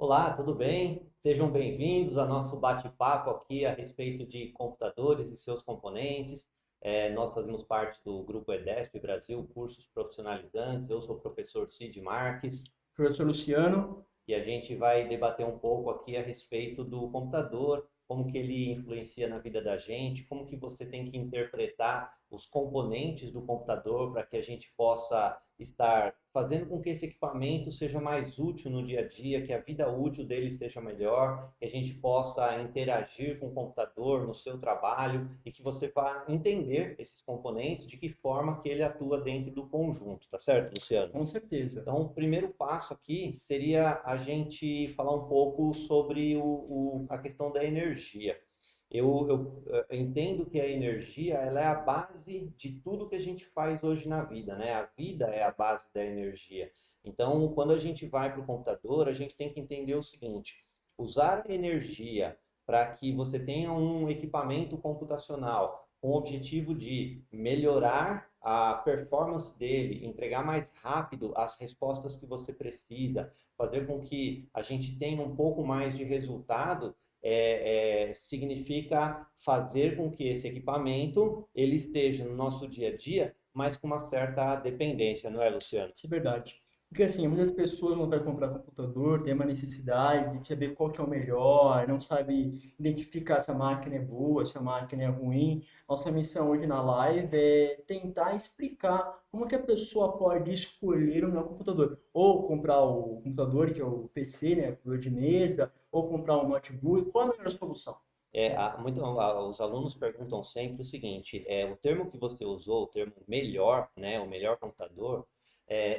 Olá, tudo bem? Sejam bem-vindos ao nosso bate-papo aqui a respeito de computadores e seus componentes. Nós fazemos parte do Grupo EDESP Brasil, Cursos Profissionalizantes. Eu sou o professor Cid Marques Professor Luciano, e a gente vai debater um pouco aqui a respeito do computador, como que ele influencia na vida da gente, como que você tem que interpretar os componentes do computador para que a gente possa estar fazendo com que esse equipamento seja mais útil no dia a dia, que a vida útil dele seja melhor, que a gente possa interagir com o computador no seu trabalho e que você vá entender esses componentes, de que forma que ele atua dentro do conjunto, tá certo, Luciano? com certeza. Então, o primeiro passo aqui seria a gente falar um pouco sobre a questão da energia. Eu entendo que a energia ela é a base de tudo que a gente faz hoje na vida, né? A vida é a base da energia. Então, quando a gente vai para o computador, a gente tem que entender o seguinte: usar a energia para que você tenha um equipamento computacional com o objetivo de melhorar a performance dele, entregar mais rápido as respostas que você precisa, fazer com que a gente tenha um pouco mais de resultado, significa fazer com que esse equipamento ele esteja no nosso dia a dia, mas com uma certa dependência, não é, Luciano? Isso é verdade. Porque assim, muitas pessoas não vão comprar computador, tem uma necessidade de saber qual que é o melhor, não sabe identificar se a máquina é boa, se a máquina é ruim. Nossa missão hoje na live é tentar explicar como que a pessoa pode escolher o melhor computador. Ou comprar o computador, que é o PC, né, computador de mesa, ou comprar um notebook. Qual a melhor solução? Os alunos perguntam sempre o seguinte: o termo que você usou, o termo melhor, né, o melhor computador,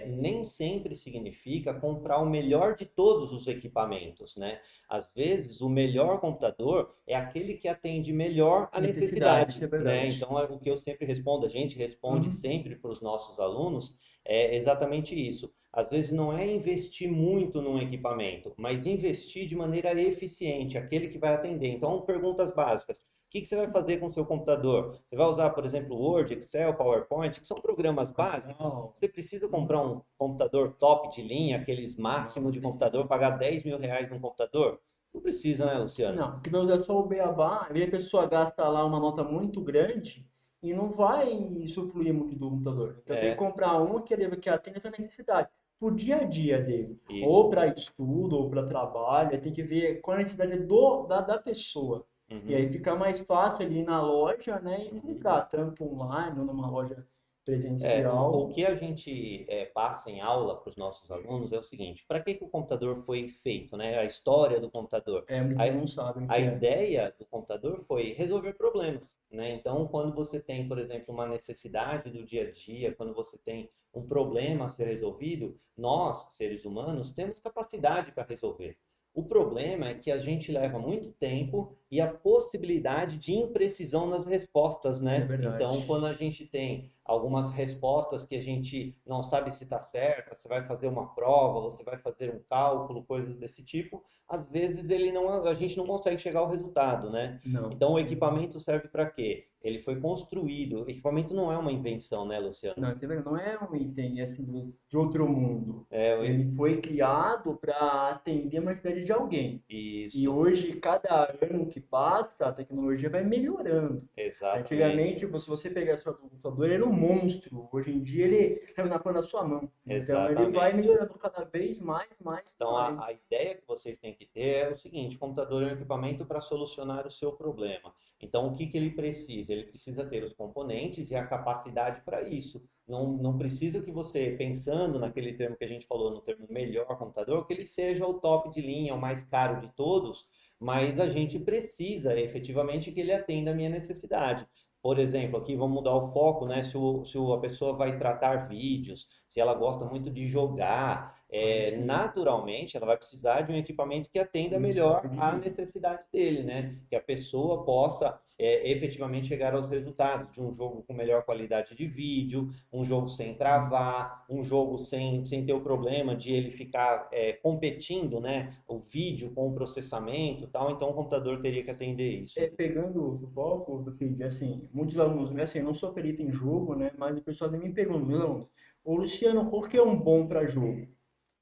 nem sempre significa comprar o melhor de todos os equipamentos, né? Às vezes, o melhor computador é aquele que atende melhor a Necessidade, isso necessidade, é né? verdade. Então, é o que eu sempre respondo, a gente responde Uhum. sempre para os nossos alunos, é exatamente isso. Às vezes não é investir muito num equipamento, mas investir de maneira eficiente, aquele que vai atender. Então, perguntas básicas. O que você vai fazer com o seu computador? Você vai usar, por exemplo, Word, Excel, PowerPoint, que são programas básicos. Legal. Você precisa Uhum. comprar um computador top de linha, aqueles Não, máximo não de precisa. computador, pagar R$ 10.000 num computador? Não precisa, né, Luciano? Não, porque vai usar só o beabá, aí a pessoa gasta lá uma nota muito grande e não vai usufruir muito do computador. Então tem que É, comprar um que atenda a sua necessidade, pro dia a dia dele. isso. Ou para estudo, ou para trabalho, tem que ver qual a necessidade da pessoa. E aí Uhum, fica mais fácil ali na loja, né, e uhum. comprar, tanto online ou numa loja O presencial. que a gente passa em aula para os nossos alunos é o seguinte: para que o computador foi feito, né? A história do computador. É, muitos A, não sabem o a que é. ideia do computador foi resolver problemas, né? Então, quando você tem, por exemplo, uma necessidade do dia a dia, quando você tem um problema a ser resolvido, nós, seres humanos, temos capacidade para resolver. O problema é que a gente leva muito tempo e a possibilidade de imprecisão nas respostas, Isso é né? Então, verdade. quando a gente tem algumas respostas que a gente não sabe se está certa, você vai fazer uma prova, você vai fazer um cálculo, coisas desse tipo, às vezes a gente não consegue chegar ao resultado, né? Não. Então o equipamento serve para quê? Ele foi construído. O equipamento não é uma invenção, né, Luciano? Não, tá vendo? Não é um item assim de outro mundo. É Ele foi criado para atender uma necessidade de alguém. E isso, hoje, cada ano que passa, a tecnologia vai melhorando. exatamente, Antigamente, se você pegasse o computador, ele era um monstro. Hoje em dia, ele está na palma da sua mão. Então, ele vai exatamente. melhorando cada vez mais, mais, Então, a mais. ideia que vocês têm que ter é o seguinte: o computador é um equipamento para solucionar o seu problema. Então, o que que ele precisa? Ele precisa ter os componentes e a capacidade para isso. Não precisa que você, pensando naquele termo que a gente falou, no termo melhor computador, que ele seja o top de linha, o mais caro de todos, mas a gente precisa efetivamente que ele atenda a minha necessidade. Por exemplo, aqui vamos mudar o foco, né? Se a pessoa vai tratar vídeos, se ela gosta muito de jogar, Aí sim, naturalmente ela vai precisar de um equipamento que atenda um top melhor de à linha. necessidade dele, né? Que a pessoa possa efetivamente chegar aos resultados de um jogo com melhor qualidade de vídeo, um jogo sem travar, um jogo sem ter o problema de ele ficar competindo, né? O vídeo com o processamento e tal. Então o computador teria que atender isso. Pegando o foco do que, assim, muitos alunos, né, assim, eu não sou perito em jogo, né, mas o pessoal me pergunta, meus alunos, ô Luciano, qual que é um bom para jogo?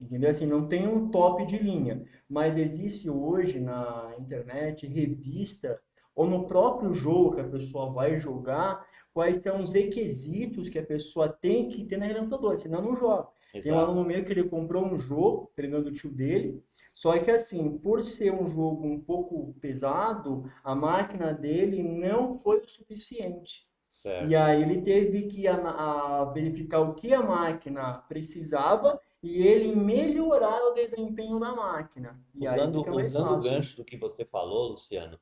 Entendeu? Assim, não tem um top de linha, mas existe hoje na internet revista ou no próprio jogo que a pessoa vai jogar, quais são os requisitos que a pessoa tem que ter naquele computador, senão não joga. Tem um Exato. aluno meu que ele comprou um jogo, pegando o tio dele, só que assim, por ser um jogo um pouco pesado, a máquina dele não foi o suficiente. E Certo. aí ele teve que verificar o que a máquina precisava e ele melhorar o desempenho da máquina. E aí fica mais Usando o fácil. gancho do que você falou, Luciano,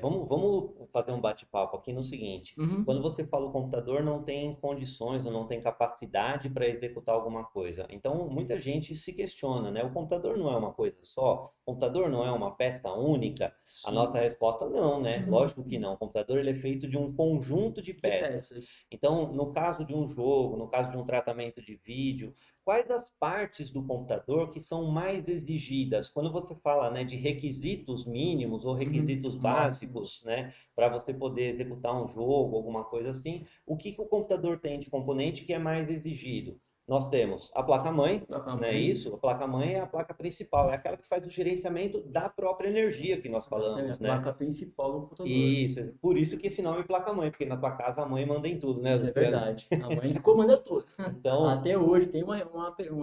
vamos fazer um bate-papo aqui no seguinte. Quando Uhum. você fala o computador não tem condições ou não tem capacidade para executar alguma coisa. Então, muita gente se questiona, né? O computador não é uma coisa só? O computador não é uma peça única? A nossa Sim. resposta não, né? Uhum. Lógico que não. O computador ele é feito de um conjunto de De peças. peças. Então, no caso de um jogo, no caso de um tratamento de vídeo, quais as partes do computador que são mais exigidas? Quando você fala, né, de requisitos mínimos ou Uhum. requisitos básicos, Máximos. né, para você poder executar um jogo, alguma coisa assim, o que que o computador tem de componente que é mais exigido? Nós temos a placa-mãe, Da não é mãe. isso? A placa-mãe é a placa principal, é aquela que faz o gerenciamento da própria energia que nós Exatamente. A falamos, né? placa principal do computador. Isso, por isso que esse nome é placa-mãe, porque na tua casa a mãe manda em tudo, né, Isso é Luciano? verdade. A mãe que comanda tudo. Então, Até hoje. Tem uma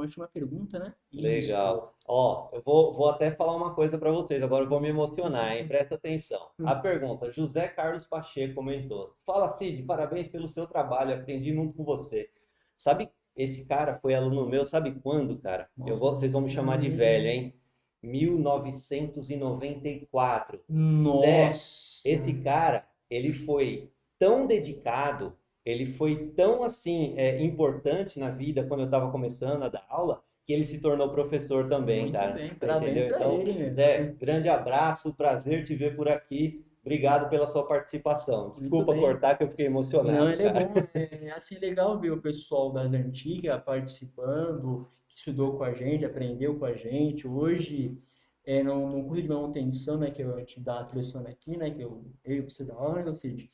última pergunta, né? Isso. legal. Ó, eu vou até falar uma coisa para vocês, agora eu vou me emocionar, hein? Presta atenção. A pergunta, José Carlos Pacheco comentou. Fala, Cid, parabéns pelo seu trabalho, aprendi muito com você. Sabe, esse cara foi aluno meu, sabe quando, cara? Nossa. Vocês vão me chamar de velho, hein? 1994. Zé, Nossa. esse cara, ele foi tão dedicado, ele foi tão, assim, importante na vida quando eu estava começando a dar aula, que ele se tornou professor também, Muito cara. bem. Você Parabéns entendeu? para Então, ele, meu. Zé, grande abraço, prazer te ver por aqui. Obrigado pela sua participação. Muito Desculpa bem. cortar que eu fiquei Não, emocionado, ele é cara. bom. É assim legal ver o pessoal das antigas participando, que estudou com a gente, aprendeu com a gente. Hoje, no curso de manutenção, né, que eu te dá telefone aqui, né, que eu você dá aula, né, Cid?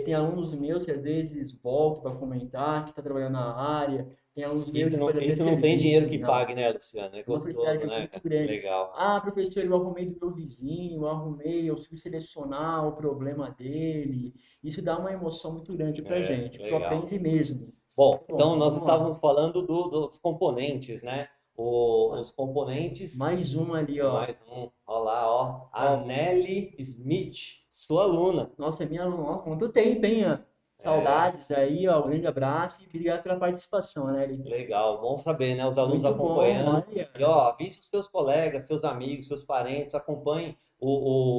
Tem alunos meus que às vezes voltam para comentar que está trabalhando na área. Tem alunos meus que fazem até Isso não tem dinheiro serviço. que Não, pague, né, Luciano? É uma gostoso, felicidade né, muito cara? grande. Legal. Ah, professor, eu arrumei do meu vizinho, eu arrumei, eu fui selecionar o problema dele. Isso dá uma emoção muito grande pra É, gente, porque eu legal. aprende mesmo. Bom, Bom, então nós vamos lá. estávamos falando dos componentes, né? Os componentes, Mais uma ali, ó. mais um, ó lá, ó, a Ó, Nelly Smith, sua aluna. nossa, é minha aluna, ó, quanto tempo, hein? Ó. É, Saudades aí, ó. Um grande abraço e obrigado pela participação, né, Eli? legal, bom saber, né? Os alunos Muito bom, acompanhando. E olha. ó, avise os seus colegas, seus amigos, seus parentes, acompanhem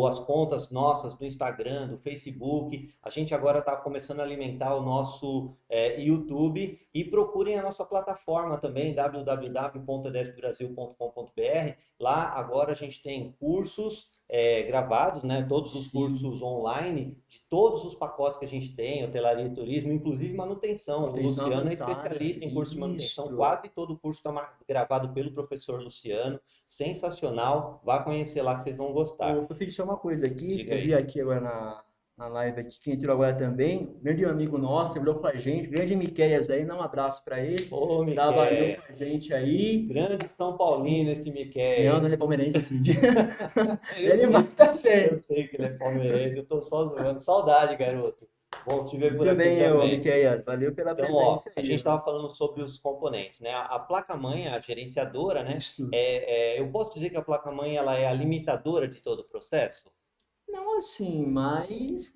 as contas nossas do Instagram, do Facebook. A gente agora está começando a alimentar o nosso YouTube e procurem a nossa plataforma também, www.edesbrasil.com.br. Lá agora a gente tem cursos gravados, né? Todos os Sim, cursos online de todos os pacotes que a gente tem, hotelaria e turismo, inclusive manutenção. O atenção Luciano é avançada. especialista em curso de manutenção, Isso. quase todo o curso está gravado pelo professor Luciano. Sensacional, vá conhecer lá que vocês vão gostar. Ô, Felipe, só uma coisa aqui, Diga eu vi aí. aqui agora na live aqui, quem entrou agora também, um grande amigo nosso, trabalhou com a gente, grande Miqueias aí, dá um abraço para ele, Ô, trabalhou Miquel, com a gente aí, grande São Paulino esse não, não, Miquel. ele é palmeirense assim, Eu ele vai sei, eu também. sei que ele é palmeirense, eu tô só zoando. Saudade, garoto. Bom te ver por Muito aqui bem, ô, também. Miqueias, valeu pela Então, ó, presença a aí, gente viu? estava falando sobre os componentes, né? A placa-mãe, a gerenciadora, né? Isso. Eu posso dizer que a placa-mãe ela é a limitadora de todo o processo? Não assim, mas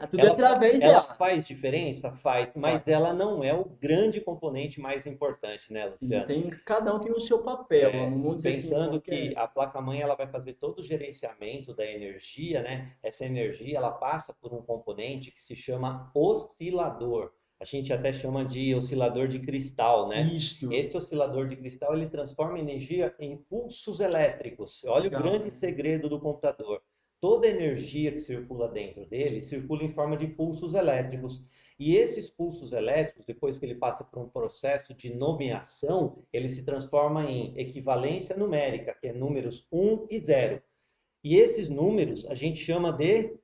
tudo é Ela, através ela dela. faz diferença? Faz, mas Faz. ela não é o grande componente mais importante, né, Sim, Luciano? tem, cada um tem o seu papel, vamos dizer assim, Pensando que qualquer. a placa-mãe ela vai fazer todo o gerenciamento da energia, né? Essa energia ela passa por um componente que se chama oscilador. A gente até chama de oscilador de cristal, né? Isto. Esse oscilador de cristal ele transforma energia em pulsos elétricos. Olha o Legal. grande segredo do computador. Toda energia que circula dentro dele circula em forma de pulsos elétricos. E esses pulsos elétricos, depois que ele passa por um processo de nomeação, ele se transforma em equivalência numérica, que é números 1 e 0. E esses números a gente chama de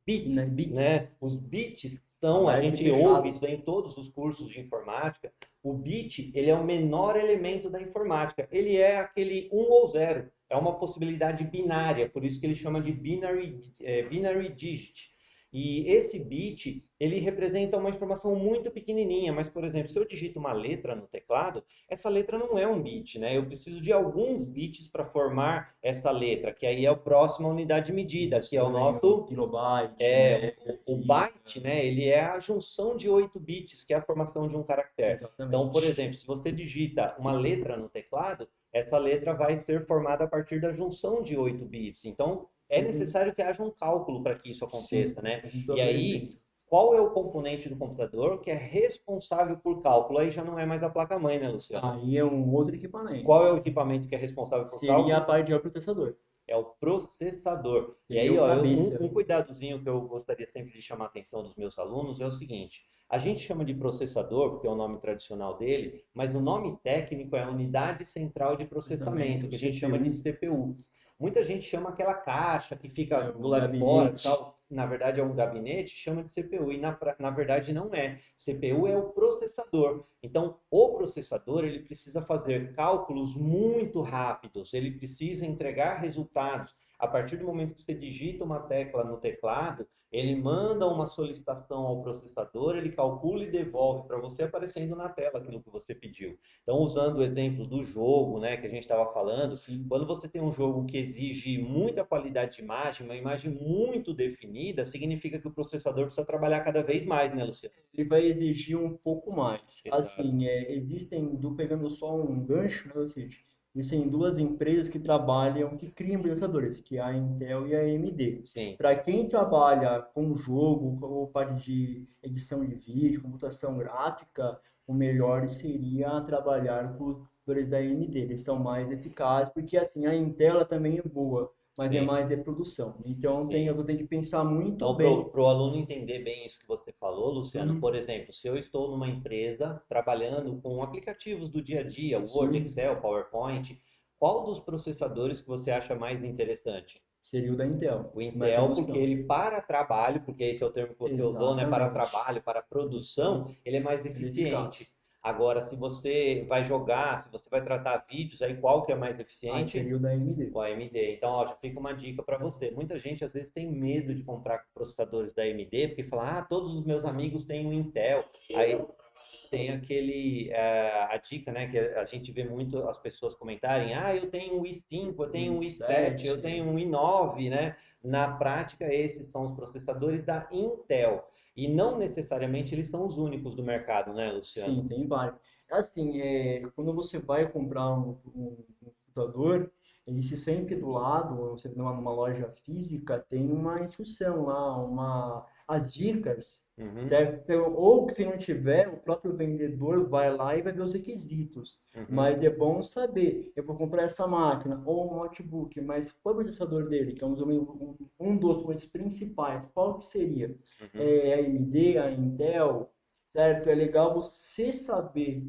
bits, Né? Bits. né? Os bits Então, a Aberto e gente ouve fechado. isso em todos os cursos de informática. O bit, ele é o menor elemento da informática. Ele é aquele um ou zero. É uma possibilidade binária, por isso que ele chama de binary digit. E esse bit, ele representa uma informação muito pequenininha, mas, por exemplo, se eu digito uma letra no teclado, essa letra não é um bit, né? Eu preciso de alguns bits para formar essa letra, que aí é a próxima unidade de medida, Isso que é o também, o nosso kilobyte, é, o giga, byte, né, ele é a junção de 8 bits, que é a formação de um caractere. Então, por exatamente. exemplo, se você digita uma letra no teclado, essa letra vai ser formada a partir da junção de 8 bits. Então, é Uhum. necessário que haja um cálculo para que isso Sim, aconteça, né? o E computador aí, entende. qual é o componente do computador que é responsável por cálculo? Aí já não é mais a placa-mãe, né, Luciano? Aí é um outro Qual equipamento. é o equipamento que é responsável por Seria a cálculo? parte de processador. É o processador. E Seria aí, o ó, cabeça. um cuidadozinho que eu gostaria sempre de chamar a atenção dos meus alunos é o seguinte: a gente chama de processador, porque é o nome tradicional dele, mas o nome técnico é a unidade central de processamento, Processamento, que a gente chama de CPU, CPU. Muita gente chama aquela caixa que fica do o lado de fora, gabinete. tal. Na verdade é um gabinete, chama de CPU, e na verdade não é. CPU é o processador. Então, o processador ele precisa fazer cálculos muito rápidos, ele precisa entregar resultados. A partir do momento que você digita uma tecla no teclado, ele manda uma solicitação ao processador, ele calcula e devolve para você aparecendo na tela aquilo que você pediu. Então, usando o exemplo do jogo, né, que a gente estava falando, Sim. quando você tem um jogo que exige muita qualidade de imagem, uma imagem muito definida, significa que o processador precisa trabalhar cada vez mais, né, Luciano? Ele vai exigir um pouco mais. Exato. Assim, pegando só um gancho, né, ou seja, existem duas empresas que trabalham, que criam processadores, que é a Intel e a AMD. Sim, Para quem trabalha com jogo, ou parte de edição de vídeo, computação gráfica, o melhor seria trabalhar com os processadores da AMD. Eles são mais eficazes, porque assim, a Intel ela também é boa, mas é sim, mais de produção. Então, sim. eu tenho que pensar muito Então, para bem. o aluno entender bem isso que você falou, Luciano, Uhum. por exemplo, se eu estou numa empresa trabalhando com aplicativos do dia a dia, Word, Sim, Excel, PowerPoint, qual dos processadores que você acha mais interessante? seria o da Intel, O mais Intel, porque produção. ele para trabalho, porque esse é o termo que você usou, né? Para Exatamente. trabalho, para Produção, produção, ele é mais ele é eficiente. eficaz. Agora, se você vai jogar, se você vai tratar vídeos, aí qual que é mais Aí eficiente? seria o da AMD. O AMD. Então, ó, já fica uma dica para você. Muita gente às vezes tem medo de comprar processadores da AMD, porque fala, ah, todos os meus amigos têm o Intel. Aí tem a dica, né, que a gente vê muito as pessoas comentarem, ah, eu tenho um i5, eu O tenho um i7, eu i7, tenho um i9, né? Na prática, esses são os processadores da Intel. E não necessariamente eles são os únicos do mercado, né, Luciano? sim, tem vários. Assim, quando você vai comprar um computador, existe sempre do lado, você numa loja física, tem uma instrução lá, as dicas, Uhum, certo? Então, ou se não tiver, o próprio vendedor vai lá e vai ver os requisitos. uhum, Mas é bom saber, eu vou comprar essa máquina ou um notebook, mas qual é o processador dele, que é um dos componentes principais, qual que seria? uhum. É a AMD, a Intel, certo? É legal você saber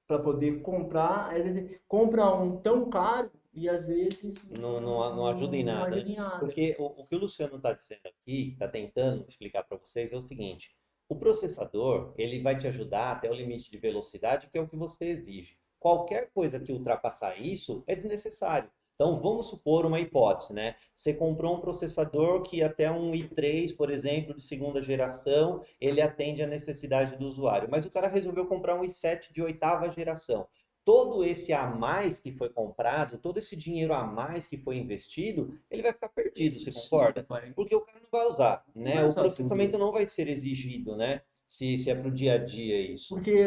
para poder comprar. Às vezes, compra um tão caro e às vezes Não ajuda em não nada, ajuda né? em nada. Porque o que o Luciano está dizendo aqui, está tentando explicar para vocês, é o seguinte: o processador ele vai te ajudar até o limite de velocidade, que é o que você exige. Qualquer coisa que ultrapassar isso é desnecessário. Então, vamos supor uma hipótese, né? Você comprou um processador que até um i3, por exemplo, de segunda geração, ele atende à necessidade do usuário. Mas o cara resolveu comprar um i7 de oitava geração. Todo esse a mais que foi comprado, todo esse dinheiro a mais que foi investido, ele vai ficar perdido, você Sim, concorda? vai, Porque o cara não vai usar, não né? vai O usar processamento tudo. não vai ser exigido, né? Se é para o dia a dia isso. Porque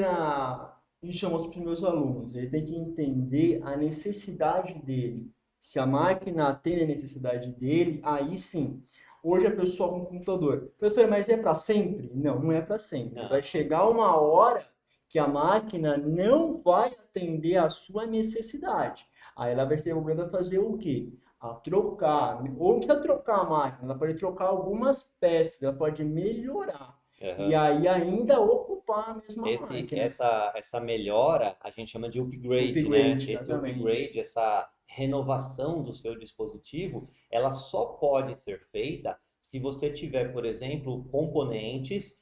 isso eu mostro para os meus alunos. Ele tem que entender a necessidade dele. Se a máquina atende a necessidade dele, aí sim. Hoje a pessoa com o computador. Professor, mas é para sempre? Não, não é para sempre. Vai Não. chegar uma hora que a máquina não vai atender a sua necessidade. Aí ela vai ser obrigada a fazer o quê? A trocar. Ou não precisa trocar a máquina, ela pode trocar algumas peças, ela pode melhorar. E Aham. aí ainda ocupar a mesma máquina. Essa melhora a gente chama de upgrade, né? Upgrade, Esse exatamente. upgrade, essa renovação do seu dispositivo, ela só pode ser feita se você tiver, por exemplo, componentes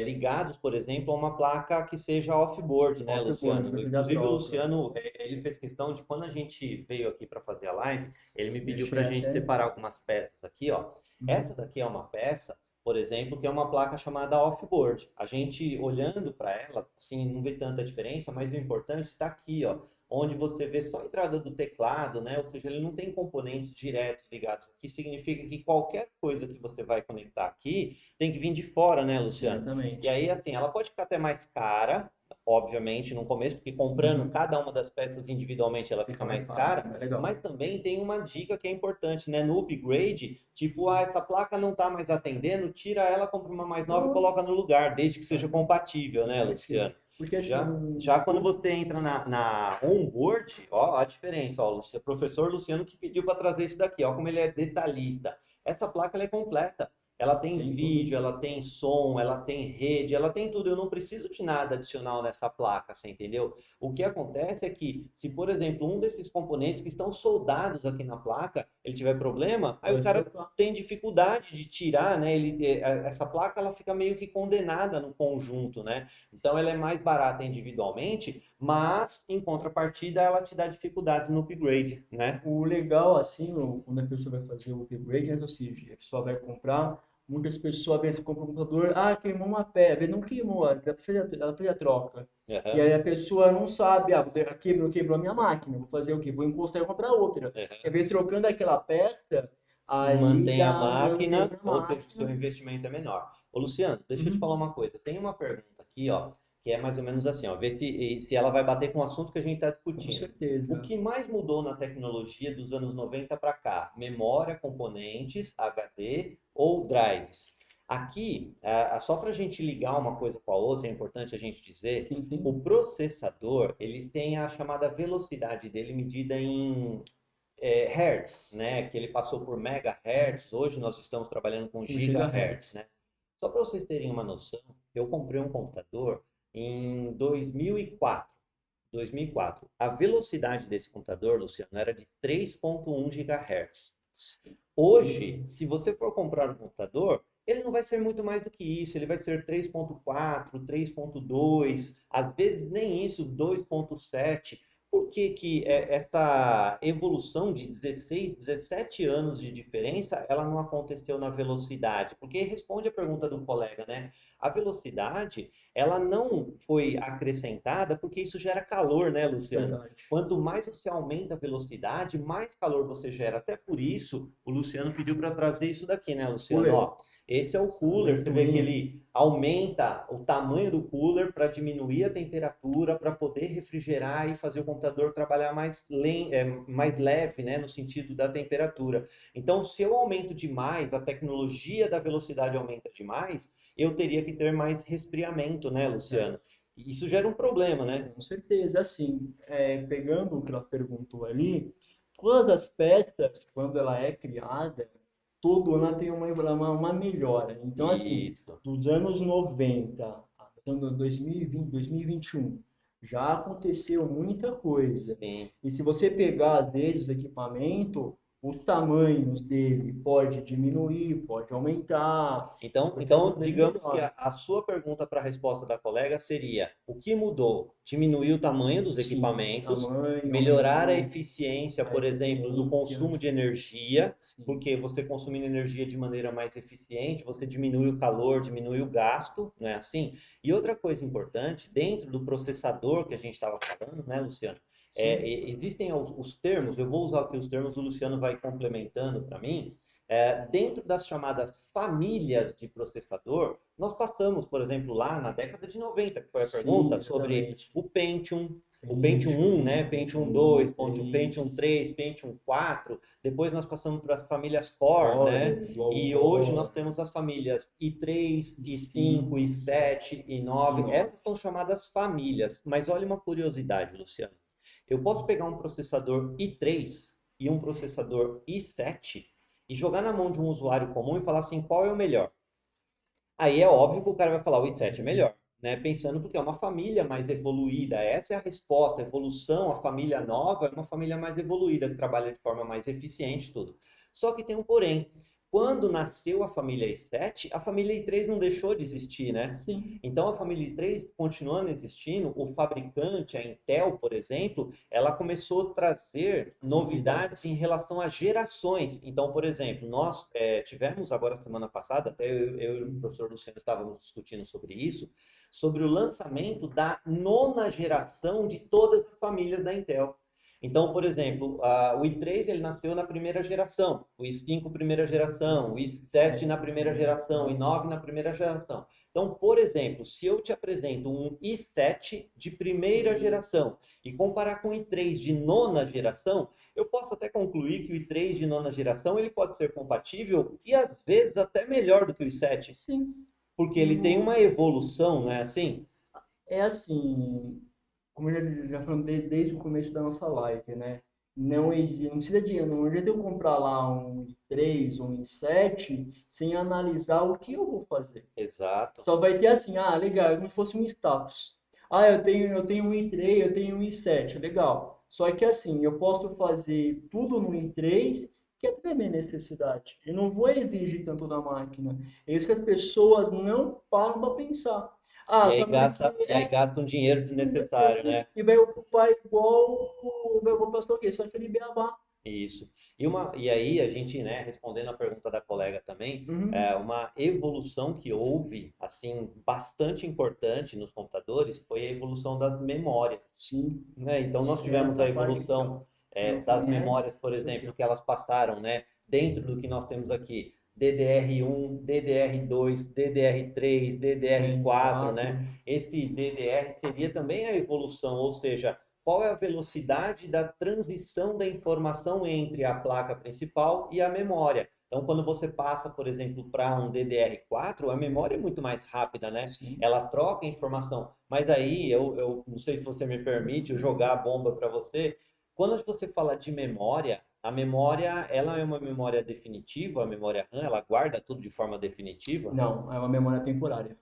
ligados, por exemplo, a uma placa que seja off-board, né, Off-board, Luciano? para fazer a Inclusive, o troca. Luciano, ele fez questão de, quando a gente veio aqui para fazer a live, ele me pediu para Deixei a gente até. separar algumas peças aqui, ó. Uhum. Essa daqui é uma peça, por exemplo, que é uma placa chamada off-board. A gente, olhando para ela, assim, não vê tanta diferença, mas o importante está aqui, ó, onde você vê só a entrada do teclado, né? Ou seja, ele não tem componentes diretos ligados, o que significa que qualquer coisa que você vai conectar aqui tem que vir de fora, né, Luciano? E Certamente. aí, assim, ela pode ficar até mais cara, obviamente, no começo, porque comprando Uhum. cada uma das peças individualmente ela fica Fica mais mais barato, cara, mais legal. mas também tem uma dica que é importante, né? No upgrade, tipo, essa placa não está mais atendendo, tira ela, compra uma mais nova e Pronto. coloca no lugar, desde que seja Aham. compatível, né, Perfeito. Luciano? Porque Já assim, quando você entra na onboard, ó, a diferença, ó, o professor Luciano que pediu para trazer isso daqui, ó, como ele é detalhista. Essa placa ela é completa. Ela tem tem tudo. vídeo, ela tem som, ela tem rede, ela tem tudo. Eu não preciso de nada adicional nessa placa, você entendeu? O que acontece é que, se por exemplo, um desses componentes que estão soldados aqui na placa, ele tiver problema, aí o Pode cara trocar. tem dificuldade de tirar, né? Essa placa ela fica meio que condenada no conjunto, né? Então ela é mais barata individualmente, mas em contrapartida ela te dá dificuldades no upgrade, né? O legal, assim, quando a pessoa vai fazer o upgrade, né, ou seja, a pessoa vai comprar, muitas pessoas, às vezes, compram um computador, queimou uma peça, às vezes não queimou, ela fez a troca. E Uhum, aí a pessoa não sabe, quebrou a minha máquina, vou fazer o quê? Vou encostar e comprar outra. Às uhum. vezes, trocando aquela peça, aí Mantém a mantém máquina, a ou seja, o seu máquina. investimento é menor. Ô, Luciano, deixa eu te falar Uhum. uma coisa. Tem uma pergunta aqui, ó, que é mais ou menos assim, ó, ver se ela vai bater com o assunto que a gente está Com discutindo. O certeza. que mais mudou na tecnologia dos anos 90 para cá? Memória, componentes, HD ou drives? Aqui, só para a gente ligar uma coisa com a outra, é importante a gente dizer, Sim, sim. o processador, ele tem a chamada velocidade dele medida em hertz, né? Que ele passou por megahertz, hoje nós estamos trabalhando com Um gigahertz, gigahertz. né? Só para vocês terem uma noção, eu comprei um computador em 2004. 2004. A velocidade desse computador, Luciano, era de 3.1 GHz. Hoje, se você for comprar um computador, ele não vai ser muito mais do que isso, ele vai ser 3.4, 3.2, às vezes nem isso, 2.7. Por que que essa evolução de 16, 17 anos de diferença, ela não aconteceu na velocidade? Porque responde a pergunta do colega, né? A velocidade, ela não foi acrescentada porque isso gera calor, né, Luciano? Verdade. Quanto mais você aumenta a velocidade, mais calor você gera. Até por isso, o Luciano pediu para trazer isso daqui, né, Luciano? Cooler. Ó, esse é o cooler. Você Aumento vê que em. ele aumenta o tamanho do cooler para diminuir a temperatura, para poder refrigerar e fazer o computador trabalhar mais leve, né, no sentido da temperatura. Então, se eu aumento demais, a tecnologia da velocidade aumenta demais, eu teria que ter mais resfriamento, né, Luciano? Isso gera um problema, né? Com certeza, assim, pegando o que ela perguntou ali, todas as peças, quando ela é criada, todo ano tem uma melhora. Então, assim, Isso. dos anos 90, ano 2020, 2021, já aconteceu muita coisa. Sim. E se você pegar, às vezes, os equipamentos, os tamanhos dele pode diminuir, pode aumentar, porque cada Então, vez digamos que melhor. a sua pergunta para a resposta da colega seria: o que mudou? Diminuir o tamanho dos Sim, equipamentos, tamanho melhorar a aumentou. eficiência, A por exemplo, do eficiência, consumo de energia, sim, porque você consumindo energia de maneira mais eficiente, você diminui o calor, diminui o gasto, não é assim? E outra coisa importante, dentro do processador que a gente estava falando, né, Luciano? sim, Existem os termos, eu vou usar aqui os termos, o Luciano vai complementando para mim. Dentro das chamadas famílias de processador, nós passamos, por exemplo, lá na década de 90, que foi a sim, pergunta, sobre exatamente. O Pentium 1, né? Pentium 2, Pentium Pentium 3, 3, Pentium 4. Depois nós passamos para as famílias Core, né? Core, Dual E hoje nós Core, temos as famílias i3, i5, i5, i7, e i9. 9. Essas são chamadas famílias. Mas olha uma curiosidade, Luciano. Eu posso pegar um processador i3 e um processador i7 e jogar na mão de um usuário comum e falar assim, qual é o melhor? Aí é óbvio que o cara vai falar o i7 é melhor, né? Pensando porque é uma família mais evoluída. Essa é a resposta. A evolução, a família nova é uma família mais evoluída, que trabalha de forma mais eficiente, tudo. Só que tem um porém. quando nasceu a família i7, a família i3 não deixou de existir, né? Sim. Então a família i3 continuando existindo, o fabricante, a Intel, por exemplo, ela começou a trazer novidades em Novidades. relação a gerações. Então, por exemplo, nós tivemos agora semana passada, até eu e o professor Luciano estávamos discutindo sobre isso, sobre o lançamento da nona geração de todas as famílias da Intel. Então, por exemplo, o i3 ele nasceu na primeira geração, o i5 primeira geração, o i7 na primeira geração, o i9 na primeira geração. Então, por exemplo, se eu te apresento um i7 de primeira geração e comparar com o i3 de nona geração, eu posso até concluir que o i3 de nona geração ele pode ser compatível e às vezes até melhor do que o i7, Sim. porque ele tem uma evolução, não é assim? É assim, como eu já falei desde o começo da nossa live, né? Não existe, não precisa de, não adianta eu comprar lá um i3 um i7 sem analisar o que eu vou fazer. Exato. Só vai ter assim, ah, legal, como se fosse um status. Ah, eu tenho um i3, eu tenho um i7, legal. Só que assim, eu posso fazer tudo no i3, que é da minha necessidade. Eu não vou exigir tanto da máquina. É isso que as pessoas não param para pensar. Ah, sua máquina E aí gasta um dinheiro desnecessário, né? e vai ocupar igual vai ocupar só o quê? Só aquele beabá. Isso. E aí a gente, né, respondendo a pergunta da colega também, Uhum. uma evolução que houve, assim, bastante importante nos computadores foi a evolução das memórias, Sim. né? Então nós tivemos a Essa parte aqui, ó, evolução que não das conhece, memórias, por isso aqui, exemplo, ó. que elas passaram, né, dentro do que nós temos aqui, DDR1, DDR2, DDR3, Tem DDR4, né? 4. Esse DDR seria também a evolução, ou seja, qual é a velocidade da transição da informação entre a placa principal e a memória. Então, quando você passa, por exemplo, para um DDR4, a memória é muito mais rápida, né? Sim. Ela troca informação. Mas aí, eu não sei se você me permite eu jogar a bomba para você. Quando você fala de memória, a memória, ela é uma memória definitiva, a memória RAM, ela guarda tudo de forma definitiva, Não, é uma memória temporária.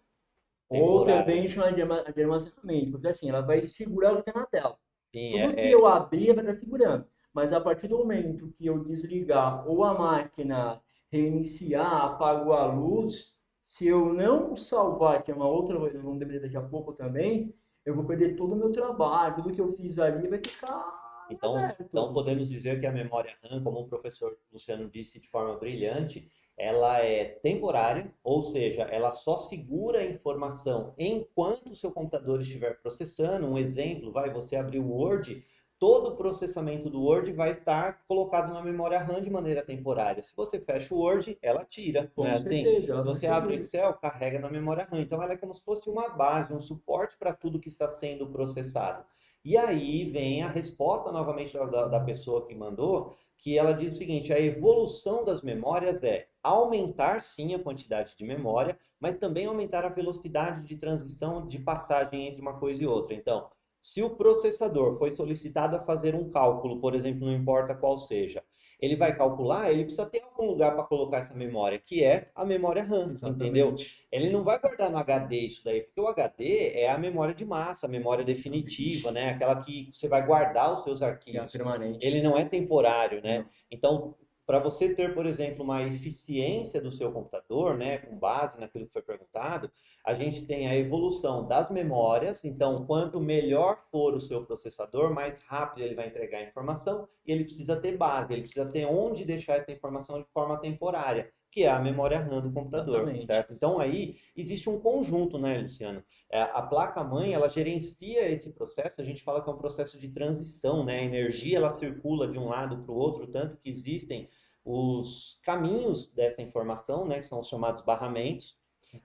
Ou temporária. também chama de armazenamento, porque assim, ela vai segurar o que tem na tela. Sim, Tudo que eu abrir vai estar segurando. Mas a partir do momento que eu desligar ou a máquina reiniciar, apagou a luz, se eu não salvar, que é uma outra, vamos debater daqui a pouco também, eu vou perder todo o meu trabalho, tudo que eu fiz ali vai ficar em Então aberto. podemos dizer que a memória RAM, como o professor Luciano disse de forma brilhante, ela é temporária, ou seja, ela só segura a informação enquanto o seu computador estiver processando. Um exemplo, vai você abrir o Word, todo o processamento do Word vai estar colocado na memória RAM de maneira temporária. Se você fecha o Word, ela tira, não é Com assim? certeza, Se ela vai você abre o segura. Excel, carrega na memória RAM. Então ela é como se fosse uma base, um suporte para tudo que está sendo processado. E aí vem a resposta novamente da pessoa que mandou, que ela diz o seguinte: a evolução das memórias é aumentar sim a quantidade de memória, mas também aumentar a velocidade de transição de passagem entre uma coisa e outra. Então, se o processador foi solicitado a fazer um cálculo, por exemplo, não importa qual seja, ele vai calcular, ele precisa ter algum lugar para colocar essa memória, que é a memória RAM, entendeu? Exatamente. Ele não vai guardar no HD isso daí, porque o HD é a memória de massa, a memória definitiva, Exatamente. né? Aquela que você vai guardar os seus Que é a arquivos. Ele permanente. não é temporário, né? Não. Então, para você ter, por exemplo, uma eficiência do seu computador, né, com base naquilo que foi perguntado, a gente tem a evolução das memórias. Então, quanto melhor for o seu processador, mais rápido ele vai entregar a informação e ele precisa ter base, ele precisa ter onde deixar essa informação de forma temporária, que é a memória RAM do computador, Exatamente. certo? Então aí existe um conjunto, né, Luciano? A placa-mãe, ela gerencia esse processo, a gente fala que é um processo de transição, né? A energia, ela circula de um lado para o outro, tanto que existem os caminhos dessa informação, né, que são os chamados barramentos.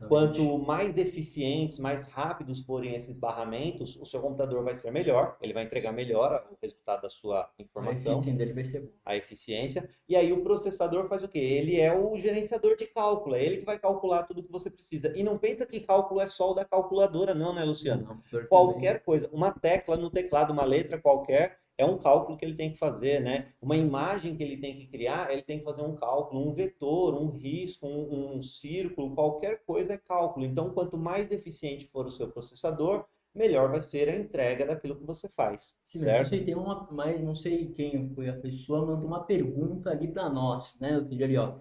Quanto Exatamente. mais eficientes, mais rápidos forem esses barramentos, o seu computador vai ser melhor, ele vai entregar melhor o resultado da sua A informação, eficiência dele vai ser boa. a eficiência. E aí o processador faz o quê? Ele é o gerenciador de cálculo, é ele que vai calcular tudo que você precisa. E não pensa que cálculo é só o da calculadora, não, né, Luciano? Não, dor também. Qualquer coisa, uma tecla no teclado, uma letra qualquer, é um cálculo que ele tem que fazer, né? Uma imagem que ele tem que criar, ele tem que fazer um cálculo, um vetor, um risco, um círculo, qualquer coisa é cálculo. Então, quanto mais eficiente for o seu processador, melhor vai ser a entrega daquilo que você faz, Sim, mas não certo? sei, tem uma, mas não sei quem foi a pessoa, mandou uma pergunta ali para nós, né? Ou seja, ali, ó.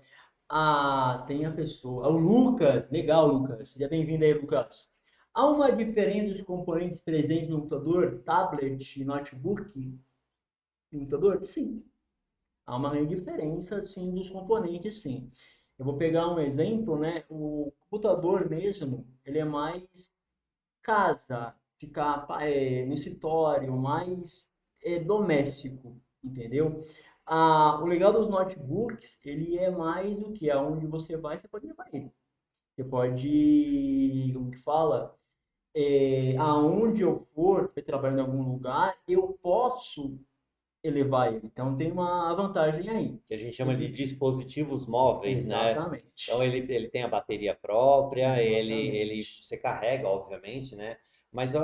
Ah, tem a pessoa. O Lucas, legal, Lucas. Seja bem-vindo aí, Lucas. Há uma diferença dos componentes presentes no computador, tablet, notebook e computador? Sim. Há uma grande diferença, sim, dos componentes, sim. Eu vou pegar um exemplo, né? O computador mesmo, ele é mais casa, ficar no escritório, mais doméstico, entendeu? O legal dos notebooks, ele é mais do que aonde você vai, você pode levar ele. Você pode, como que fala? Aonde eu for, trabalhar em algum lugar, eu posso elevar ele. Então tem uma vantagem aí. Que a gente chama de Inclusive, dispositivos móveis, né? Então exatamente. ele tem a bateria própria, Exatamente. você carrega, obviamente, né? Mas a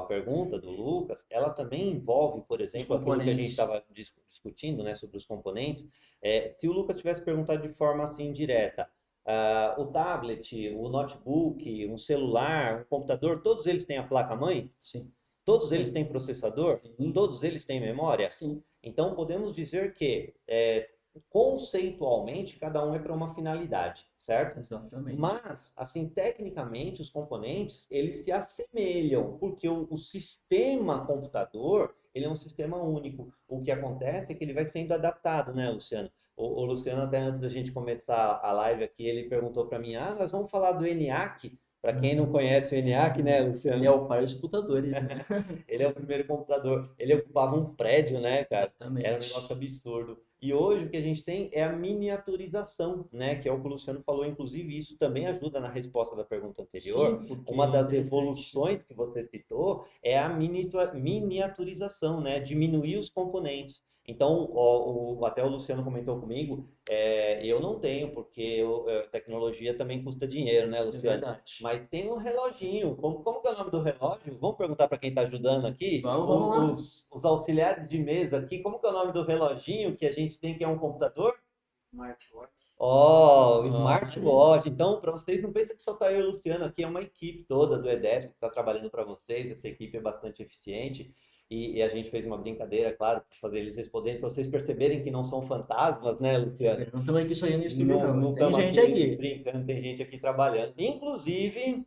pergunta do Lucas, ela também envolve, por Os exemplo, aquilo que a gente componentes. estava discutindo, né, sobre os componentes. Se o Lucas tivesse perguntado de forma assim direta, o tablet, o notebook, um celular, um computador, todos eles têm a placa-mãe? Sim. Todos eles Sim. têm processador? Sim. Todos eles têm memória? Sim. Então, podemos dizer que, conceitualmente, cada um é para uma finalidade, certo? Exatamente. Mas, assim, tecnicamente, os componentes, eles se assemelham, porque o sistema computador, ele é um sistema único. O que acontece é que ele vai sendo adaptado, né, Luciano? O Luciano, até antes da gente começar a live aqui, ele perguntou para mim, nós vamos falar do ENIAC? Para quem não conhece o ENIAC, né, Ele Luciano? é o pai dos computadores, né? Ele é o primeiro computador. Ele ocupava um prédio, né, cara? Era um negócio Exatamente. absurdo. E hoje o que a gente tem é a miniaturização, né? Que é o que o Luciano falou, inclusive isso também ajuda na resposta da pergunta anterior. Sim, porque Uma é das interessante. evoluções que você citou é a miniaturização, né? Diminuir os componentes. Então, até o Luciano comentou comigo, eu não tenho, porque tecnologia também custa dinheiro, né, Isso é Luciano? verdade. Mas tem um reloginho. Como que é o nome do relógio? Vamos perguntar para quem está ajudando aqui, Vamos lá. os auxiliares de mesa aqui. Como que é o nome do reloginho que a gente tem que é um computador? Smartwatch. Oh, Olha, smartwatch. Então, para vocês, não pensem que só está eu e o Luciano aqui, é uma equipe toda do EDESP que está trabalhando para vocês. Essa equipe é bastante eficiente. E a gente fez uma brincadeira, claro, para fazer eles responderem, para vocês perceberem que não são fantasmas, né, Luciano? não estamos aqui só no estúdio, Não, não. não Tem estamos gente aqui aqui. brincando, tem gente aqui trabalhando. Inclusive,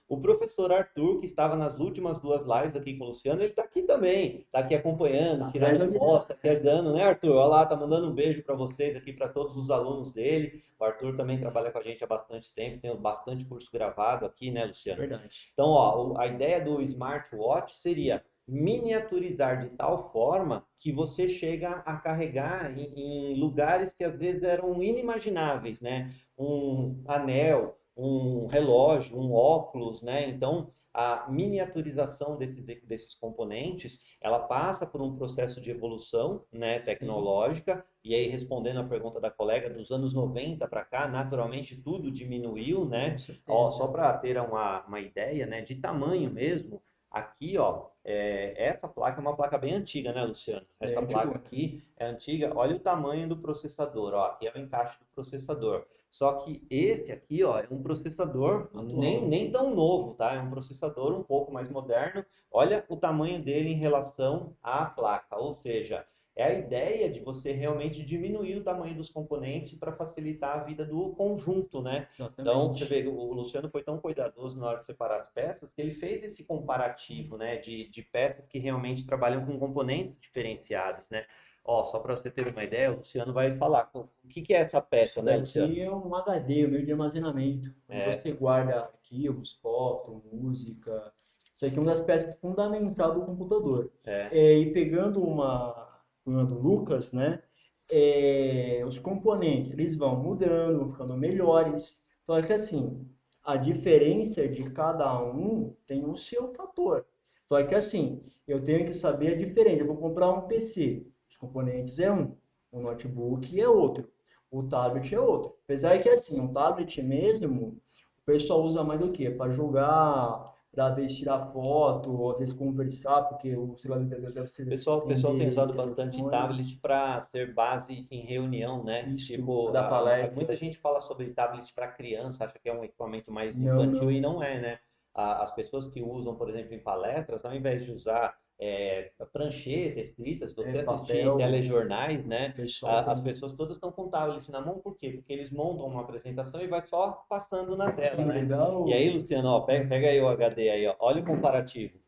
o professor Arthur, que estava nas últimas duas lives aqui com o Luciano, ele está aqui também, está aqui acompanhando, Tá atrás tirando da foto, vida. está aqui ajudando, né, Arthur? Olha lá, tá mandando um beijo para vocês aqui, para todos os alunos dele. O Arthur também trabalha com a gente há bastante tempo, tem bastante curso gravado aqui, né, Isso é Luciano? verdade. Então, ó, a ideia do smartwatch seria miniaturizar de tal forma que você chega a carregar em lugares que às vezes eram inimagináveis, né? Um anel, um relógio, um óculos, né? Então, a miniaturização desses componentes, ela passa por um processo de evolução, né, Sim, tecnológica, e aí respondendo a pergunta da colega, dos anos 90 para cá, naturalmente tudo diminuiu, com né? Ó, só certeza. para ter uma ideia, né, de tamanho mesmo, aqui, ó, essa placa é uma placa bem antiga, né, Luciano? Isso daí é Essa placa antigo. aqui é antiga. Olha o tamanho do processador, ó. Aqui é o encaixe do processador. Só que esse aqui, ó, é um processador nem, Atual. nem tão novo, tá? É um processador um pouco mais moderno. Olha o tamanho dele em relação à placa. Ou seja, é a ideia de você realmente diminuir o tamanho dos componentes para facilitar a vida do conjunto, né? Então, você Exatamente. vê, o Luciano foi tão cuidadoso na hora de separar as peças que ele fez esse comparativo, né, de peças que realmente trabalham com componentes diferenciados, né? Ó, só para você ter uma ideia, o Luciano vai falar o que é essa Isso peça, né, Luciano? daqui é um HD, um meio de armazenamento, onde É, você guarda arquivos, foto, música. Isso aqui é uma das peças fundamentais do computador. é, E pegando uma do Lucas, né? Os componentes, eles vão mudando, vão ficando melhores. Só que assim, a diferença de cada um tem o seu fator. Só que assim, eu tenho que saber a diferença. Eu vou comprar um PC, os componentes é um notebook é outro. O tablet é outro. Apesar que, assim, um tablet mesmo, o pessoal usa mais o quê? Para jogar, para ver se tirar foto, ou às vezes conversar, porque o celular deve ser o pessoal tem atender usado bastante telefone, tablet para ser base em reunião, né? isso, Tipo, da muita palestra. gente fala sobre tablet para criança, acha que é um equipamento mais Não, infantil e não. não é, né? As pessoas que usam, por exemplo, em palestras, ao invés de usar prancheta escrita, se você assistir Papel, telejornais, né? o pessoal As tem pessoas todas estão com tablet na mão, por quê? Porque eles montam uma apresentação e vai só passando na tela, né? E aí, legal. Luciano, ó, pega aí o HD aí, ó, olha o comparativo.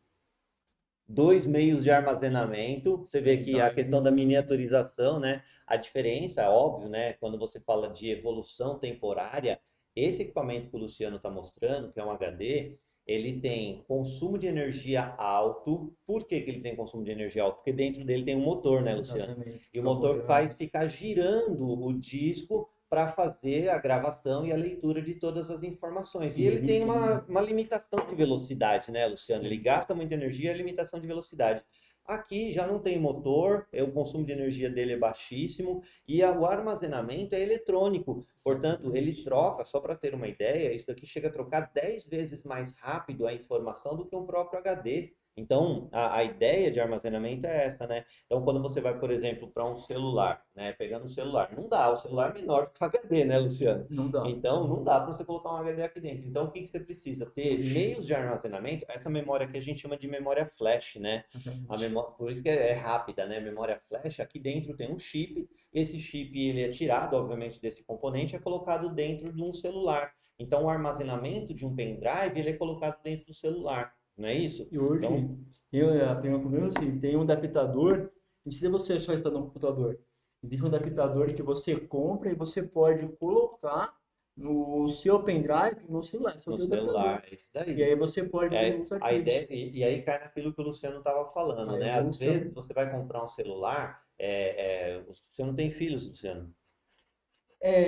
Dois meios de armazenamento, você vê que Então, a questão da miniaturização, né? A diferença, óbvio, né? Quando você fala de evolução temporária, esse equipamento que o Luciano está mostrando, que é um HD, ele tem consumo de energia alto. Por que que ele tem consumo de energia alto? Porque dentro dele tem um motor, né, Luciano? exatamente, E o fica motor faz rodando. ficar girando o disco para fazer a gravação e a leitura de todas as informações. E E ele ele tem sim, uma limitação de velocidade, né, Luciano? Ele sim. gasta muita energia e a limitação de velocidade. Aqui já não tem motor, o consumo de energia dele é baixíssimo e o armazenamento é eletrônico. Portanto, ele Exatamente. troca, só para ter uma ideia, isso daqui chega a trocar 10 vezes mais rápido a informação do que um próprio HD. Então, a ideia de armazenamento é essa, né? Então, quando você vai, por exemplo, para um celular, né? Pegando um celular, não dá, o celular é menor que o HD, né, Luciano? Não dá. Então, não dá para você colocar um HD aqui dentro. Então, o que que você precisa? Ter Um meios chip, de armazenamento, essa memória que a gente chama de memória flash, né? A exatamente. memória, por isso que é rápida, né? Memória flash, aqui dentro tem um chip. Esse chip ele é tirado, obviamente, desse componente, é colocado dentro de um celular. Então, o armazenamento de um pendrive ele é colocado dentro do celular, não é isso? E hoje, Então, a pergunta comigo é assim, tem um adaptador, não precisa você só estar no computador. Existe um adaptador que você compra e você pode colocar no seu pendrive, no celular, só no tem o adaptador. celular, é isso E daí. aí você pode desenvolver os A ideia, arquivos. e aí cai naquilo que o Luciano estava falando, A né? Às vezes evolução. você vai comprar um celular, você não tem filhos, Luciano?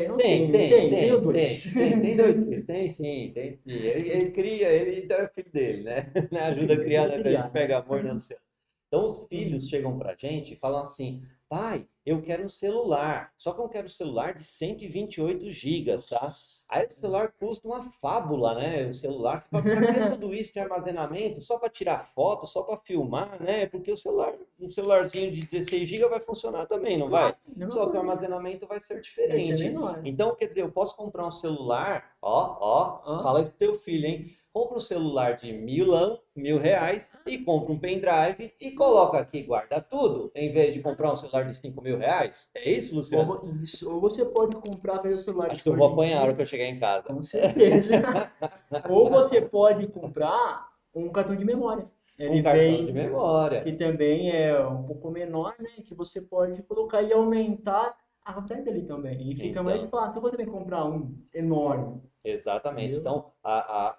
Não tenho, tenho dois. Tem dois filhos, tem sim, tem sim. Ele cria, ele então é filho dele, né? Ajuda a criar, Tem que né? A gente criar, né? pega amor, né, Luciano? Então, os filhos Hum. chegam pra gente e falam assim: pai, eu quero um celular, só que eu quero um celular de 128 gigas, tá? Nossa. Aí o celular custa uma fábula, né? O celular, você fala, pra que tudo isso de armazenamento? Só para tirar foto, só para filmar, né? Porque o celular, um celularzinho de 16 gigas vai funcionar também, não vai? Claro, mesma Só que o coisa. armazenamento vai ser Vai ser diferente. menor. Então, quer dizer, eu posso comprar um celular, ó, Hã? fala aí pro teu filho, hein? Compra um celular de milão, R$ 1.000 e compra um pendrive e coloca aqui, guarda tudo, em vez de comprar um celular de R$ 5.000. É isso, Luciano? Isso, ou você pode comprar pelo celular Acho de que eu vou hoje em apanhar a hora dia, que eu chegar em casa. com certeza. Ou você pode comprar um cartão de memória. Um Ele cartão de vem, memória. que também é um pouco menor, né? Que você pode colocar e aumentar a rapidez dele também. E fica mais Então, fácil. Eu vou também comprar um enorme, exatamente. entendeu? Então,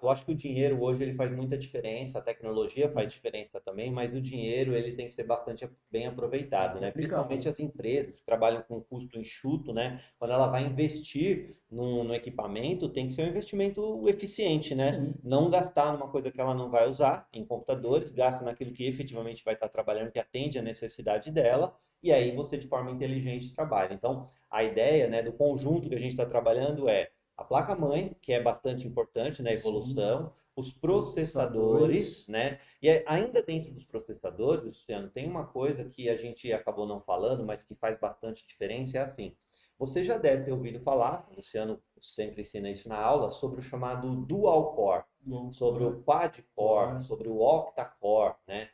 eu acho que o dinheiro hoje ele faz muita diferença, a tecnologia faz Sim, diferença também, mas o dinheiro ele tem que ser bastante bem aproveitado, bem né? Principalmente aplicável. as empresas que trabalham com custo enxuto, né? Quando ela vai investir no equipamento, tem que ser um investimento eficiente, né? Sim, Não gastar numa coisa que ela não vai usar, em computadores, gasta naquilo que efetivamente vai estar trabalhando, que atende a necessidade dela, e aí você de forma inteligente trabalha. Então, a ideia, né, do conjunto que a gente está trabalhando é a placa-mãe, que é bastante importante na sim. evolução, os processadores, Processadores. né? E ainda dentro dos processadores, Luciano, tem uma coisa que a gente acabou não falando, mas que faz bastante diferença, é assim. Você já deve ter ouvido falar, o Luciano sempre ensina isso na aula, sobre o chamado dual core, Bom, sobre o quad core, core. sobre o octa core, né?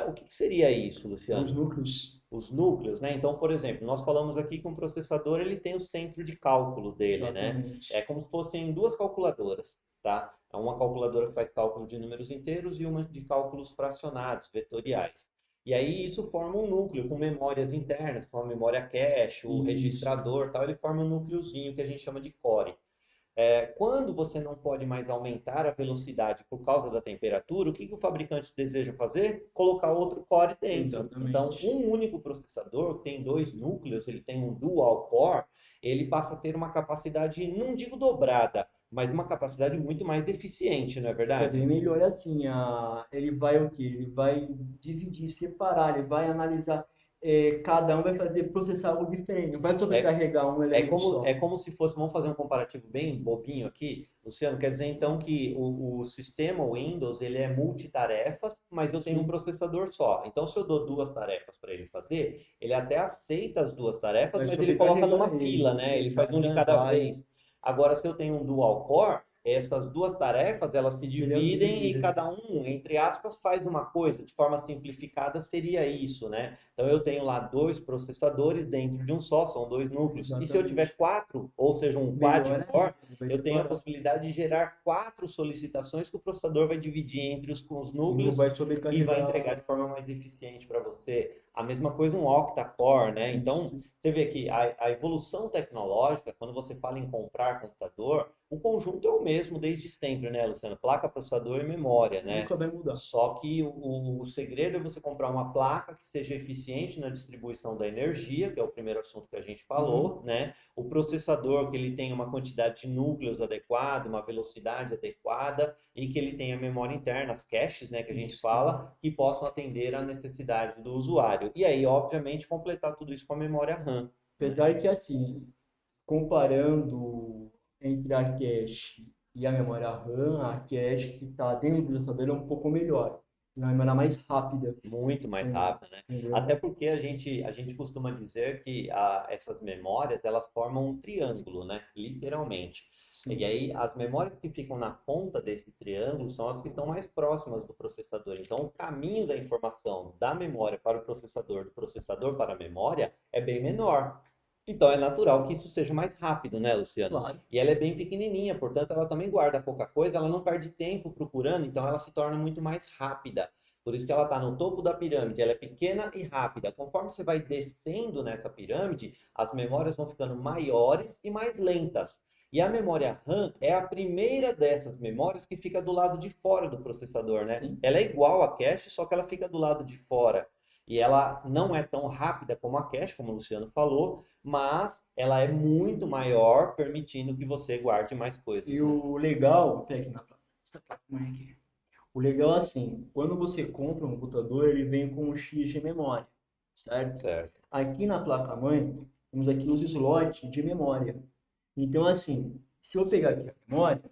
O que seria isso, São os Luciano? núcleos. Os núcleos, né? Então, por exemplo, nós falamos aqui que um processador ele tem o centro de cálculo dele, né? É Exatamente. como se fossem duas calculadoras, tá? É uma calculadora que faz cálculo de números inteiros e uma de cálculos fracionados, vetoriais. E aí isso forma um núcleo com memórias internas, com a memória cache, o Isso. registrador, tal, ele forma um núcleozinho que a gente chama de core. Quando você não pode mais aumentar a velocidade por causa da temperatura, o que que o fabricante deseja fazer? Colocar outro core dentro. Então, Exatamente. um único processador que tem dois núcleos, ele tem um dual core, ele passa a ter uma capacidade, não digo dobrada, mas uma capacidade muito mais eficiente, não é Fica verdade? bem melhor assim. Ele vai o quê? Ele vai dividir, separar, ele vai analisar. Cada um vai fazer, processar algo diferente. Não vai É, sobrecarregar um elemento é só. como se fosse, vamos fazer um comparativo bem bobinho aqui, Luciano, quer dizer então que o sistema Windows, ele é multitarefas, mas eu tenho um Sim. processador só. Então, se eu dou duas tarefas para ele fazer, ele até aceita as duas tarefas, Vai mas ele coloca sobrecarregar numa fila, ele. né? Ele faz um de Exatamente. cada Vai. vez. Agora, se eu tenho um dual core, essas duas tarefas, elas se Seriam dividem e divididas. cada um, entre aspas, faz uma coisa. De forma simplificada, seria isso, né? Então, eu tenho lá dois processadores dentro de um só, são dois núcleos. E se eu tiver Exatamente. quatro, ou seja, um Melhor quad-core, ainda, ele vai eu tenho a separar. possibilidade de gerar quatro solicitações que o processador vai dividir entre os E não núcleos vai e vai entregar de sobrecarregar forma mais eficiente para você. A mesma coisa um octa-core, né? Então, isso. você vê que a evolução tecnológica, quando você fala em comprar computador, o conjunto é o mesmo desde sempre, né, Luciano? Placa, processador e memória, né? Nunca vai mudar. Só que o segredo é você comprar uma placa que seja eficiente na distribuição da energia, que é o primeiro assunto que a gente falou, Uhum. né? O processador que ele tenha uma quantidade de núcleos adequada, uma velocidade adequada e que ele tenha memória interna, as caches, né, que a gente Isso. fala, que possam atender à necessidade do usuário. E aí, obviamente, completar tudo isso com a memória RAM, né? Apesar que, assim, comparando entre a cache e a memória RAM, a cache que está dentro do processador é um pouco melhor. É uma memória mais rápida. Muito mais Entendeu? rápida, né? Até Entendeu? porque a gente costuma dizer que essas memórias, elas formam um triângulo, né? Literalmente. E Sim. aí, as memórias que ficam na ponta desse triângulo são as que estão mais próximas do processador. Então, o caminho da informação da memória para o processador, do processador para a memória, é bem menor. Então, é natural que isso seja mais rápido, né, Luciano? Claro. E ela é bem pequenininha, portanto, ela também guarda pouca coisa, ela não perde tempo procurando, então ela se torna muito mais rápida. Por isso que ela está no topo da pirâmide, ela é pequena e rápida. Conforme você vai descendo nessa pirâmide, as memórias vão ficando maiores e mais lentas. E a memória RAM é a primeira dessas memórias que fica do lado de fora do processador, né? Sim. Ela é igual à cache, só que ela fica do lado de fora. E ela não é tão rápida como a cache, como o Luciano falou, mas ela é muito maior, permitindo que você guarde mais coisas, E né? o legal, vou pegar aqui na placa. Essa placa mãe aqui. O legal é assim, quando você compra um computador, ele vem com um X de memória, certo? Certo. Aqui na placa-mãe, temos aqui os slots de memória. Então, assim, se eu pegar aqui a memória,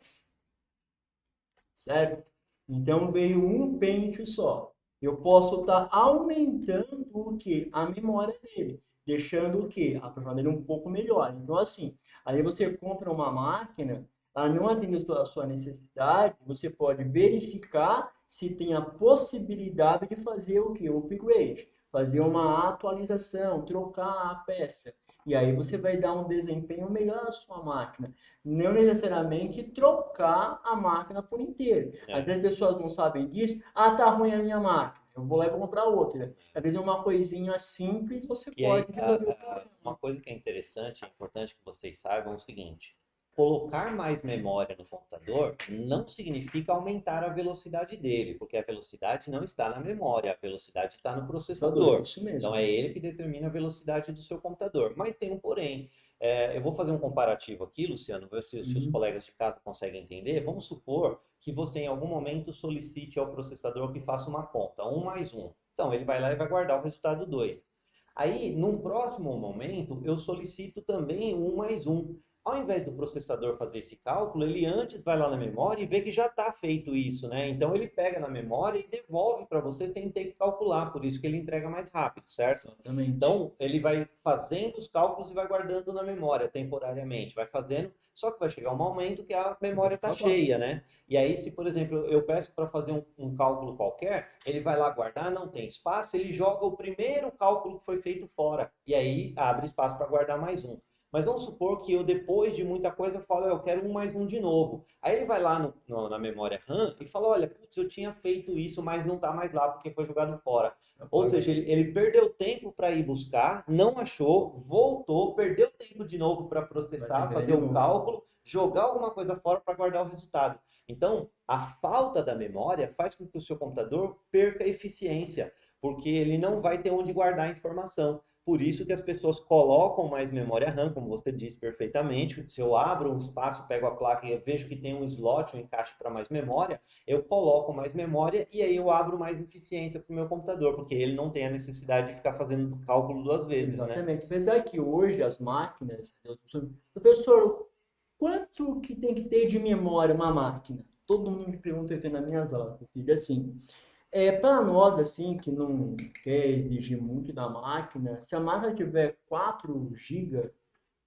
certo? Então, veio um pente só. Eu posso estar aumentando o que? A memória dele, deixando o que? A performance dele um pouco melhor. Então, assim, aí você compra uma máquina, ela não atende a sua necessidade, você pode verificar se tem a possibilidade de fazer o que? O upgrade, fazer uma atualização, trocar a peça. E aí você vai dar um desempenho melhor à sua máquina. Não necessariamente trocar a máquina por inteiro. Às É. vezes as pessoas não sabem disso. Ah, tá ruim a minha máquina. Eu vou lá e vou comprar outra. Às vezes é uma coisinha simples, você E aí, pode resolver o uma problema. coisa que é interessante, é importante que vocês saibam é o seguinte: colocar mais memória no computador não significa aumentar a velocidade dele, porque a velocidade não está na memória, a velocidade está no Computador, processador. isso Então mesmo. é ele que determina a velocidade do seu computador. Mas tem um porém. Eu vou fazer um comparativo aqui, Luciano, ver se os Uhum. colegas de casa conseguem entender. Vamos supor que você em algum momento solicite ao processador que faça uma conta, um mais um. Então ele vai lá e vai guardar o resultado 2. Aí, num próximo momento, eu solicito também um mais um. Ao invés do processador fazer esse cálculo, ele antes vai lá na memória e vê que já está feito isso, né? Então ele pega na memória e devolve para você sem ter que calcular, por isso que ele entrega mais rápido, certo? Exatamente. Então ele vai fazendo os cálculos e vai guardando na memória temporariamente, vai fazendo, só que vai chegar um momento que a Eu vou memória está acabar. cheia, né? E aí, se por exemplo eu peço para fazer um cálculo qualquer, ele vai lá guardar, não tem espaço, ele joga o primeiro cálculo que foi feito fora. E aí abre espaço para guardar mais um. Mas vamos supor que eu, depois de muita coisa, falo, eu quero um mais um de novo. Aí ele vai lá na memória RAM e fala, olha, putz, eu tinha feito isso, mas não está mais lá porque foi jogado fora. Ou Apaga. seja, ele perdeu tempo para ir buscar, não achou, voltou, perdeu tempo de novo para Vai ter processar, que fazer fazer de o novo. cálculo, jogar alguma coisa fora para guardar o resultado. Então, a falta da memória faz com que o seu computador perca eficiência, porque ele não vai ter onde guardar a informação. Por isso que as pessoas colocam mais memória RAM, como você disse perfeitamente. Se eu abro um espaço, pego a placa e vejo que tem um slot, um encaixe para mais memória, eu coloco mais memória e aí eu abro mais eficiência para o meu computador, porque ele não tem a necessidade de ficar fazendo cálculo duas vezes, né? Exatamente. Apesar que hoje as máquinas, professor, quanto que tem que ter de memória uma máquina? Todo mundo me pergunta aqui nas minhas aulas, filho, assim. Para nós, assim, que não quer exigir muito da máquina, se a máquina tiver 4 GB,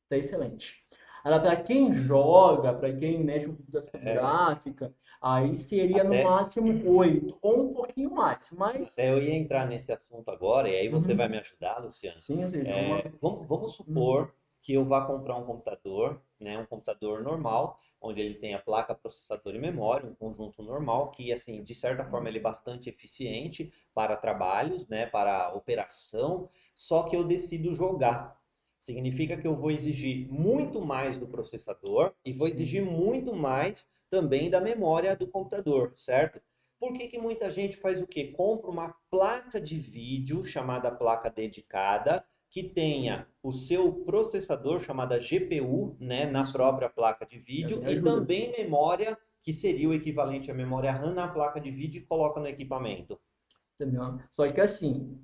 está excelente. Agora, para quem joga, para quem mexe com computação É, gráfica, aí seria no até, máximo 8 ou um pouquinho mais. Mas, até eu ia entrar nesse assunto agora, e aí você vai me uhum, ajudar, Luciano. sim, ou seja, uma, Vamos uhum, supor que eu vá comprar um computador, né, um computador normal, onde ele tem a placa, processador e memória, um conjunto normal, que, assim, de certa forma, ele é bastante eficiente para trabalhos, né, para operação, só que eu decido jogar. Significa que eu vou exigir muito mais do processador e vou exigir sim. muito mais também da memória do computador, certo? Por que que muita gente faz o quê? Compra uma placa de vídeo chamada placa dedicada, que tenha o seu processador chamada GPU, né, na Isso própria placa de já vídeo me e ajuda. também memória, que seria o equivalente à memória RAM na placa de vídeo e coloca no equipamento. Entendeu? Só que assim,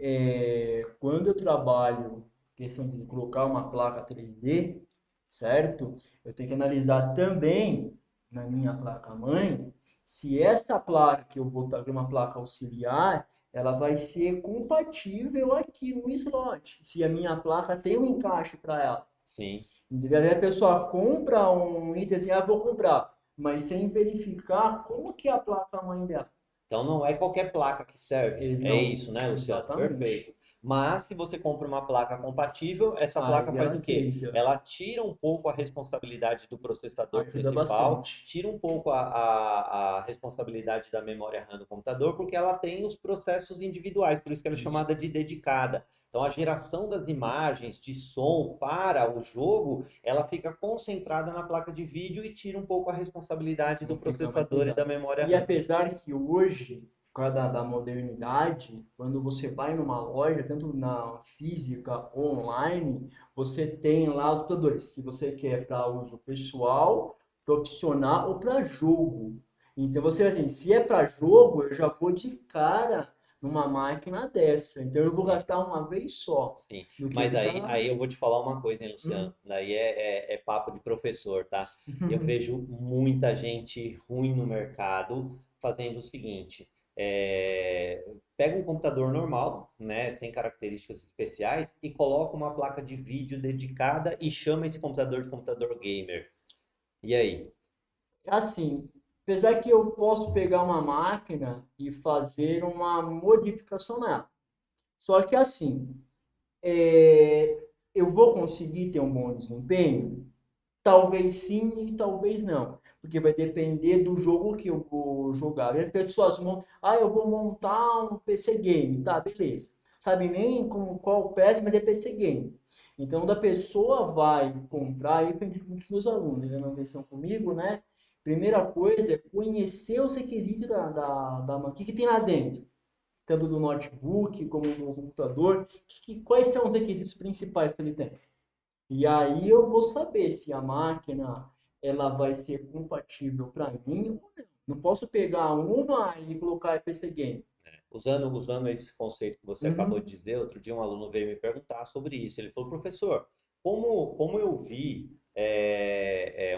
quando eu trabalho questão de colocar uma placa 3D, certo? Eu tenho que analisar também na minha placa-mãe se essa placa que eu vou estar uma placa auxiliar, ela vai ser compatível aqui no slot. Se a minha placa tem um encaixe para ela. Sim. Entendeu? Aí a pessoa compra um item assim, vou comprar, mas sem verificar como que é a placa-mãe dela. Então não é qualquer placa que serve. Eles É não, isso, né, Luciano? exatamente. Perfeito. Mas se você compra uma placa compatível, essa placa Aí ela faz o quê? aceita, Ela tira um pouco a responsabilidade do processador ajuda principal, bastante. tira um pouco a responsabilidade da memória RAM do computador, porque ela tem os processos individuais, por isso que ela é Isso. chamada de dedicada. Então a geração das imagens, de som para o jogo, ela fica concentrada na placa de vídeo e tira um pouco a responsabilidade do Não fica mais processador e da pesado. memória E RAM. apesar que hoje, por causa da modernidade, quando você vai numa loja, tanto na física ou online, você tem lá os computadores, se você quer para uso pessoal, profissional ou para jogo. Então você assim, se é para jogo, eu já vou de cara numa máquina dessa. Então eu vou Sim. gastar uma vez só, Sim, do que mas ficar. aí eu vou te falar uma coisa, hein, Luciano? Hum. Daí é papo de professor, tá? Eu vejo muita gente ruim no mercado fazendo o seguinte: pega um computador normal, né, sem características especiais, e coloca uma placa de vídeo dedicada e chama esse computador de computador gamer. E aí? Assim, apesar que eu posso pegar uma máquina e fazer uma modificação nela. Só que assim, eu vou conseguir ter um bom desempenho? Talvez sim e talvez não. Porque vai depender do jogo que eu vou jogar. As pessoas montam, eu vou montar um PC game. Tá, beleza. Sabe nem com qual peça, mas é PC game. Então, da pessoa vai comprar, aí eu aprendi com os meus alunos, eles não estão comigo, né? Primeira coisa é conhecer os requisitos o que tem lá dentro, tanto do notebook como do computador, quais são os requisitos principais que ele tem. E aí eu vou saber se a máquina ela vai ser compatível para mim ou não. Não posso pegar uma e colocar PC Game. Usando esse conceito que você acabou de Uhum. dizer, outro dia um aluno veio me perguntar sobre isso. Ele falou, professor, como eu vi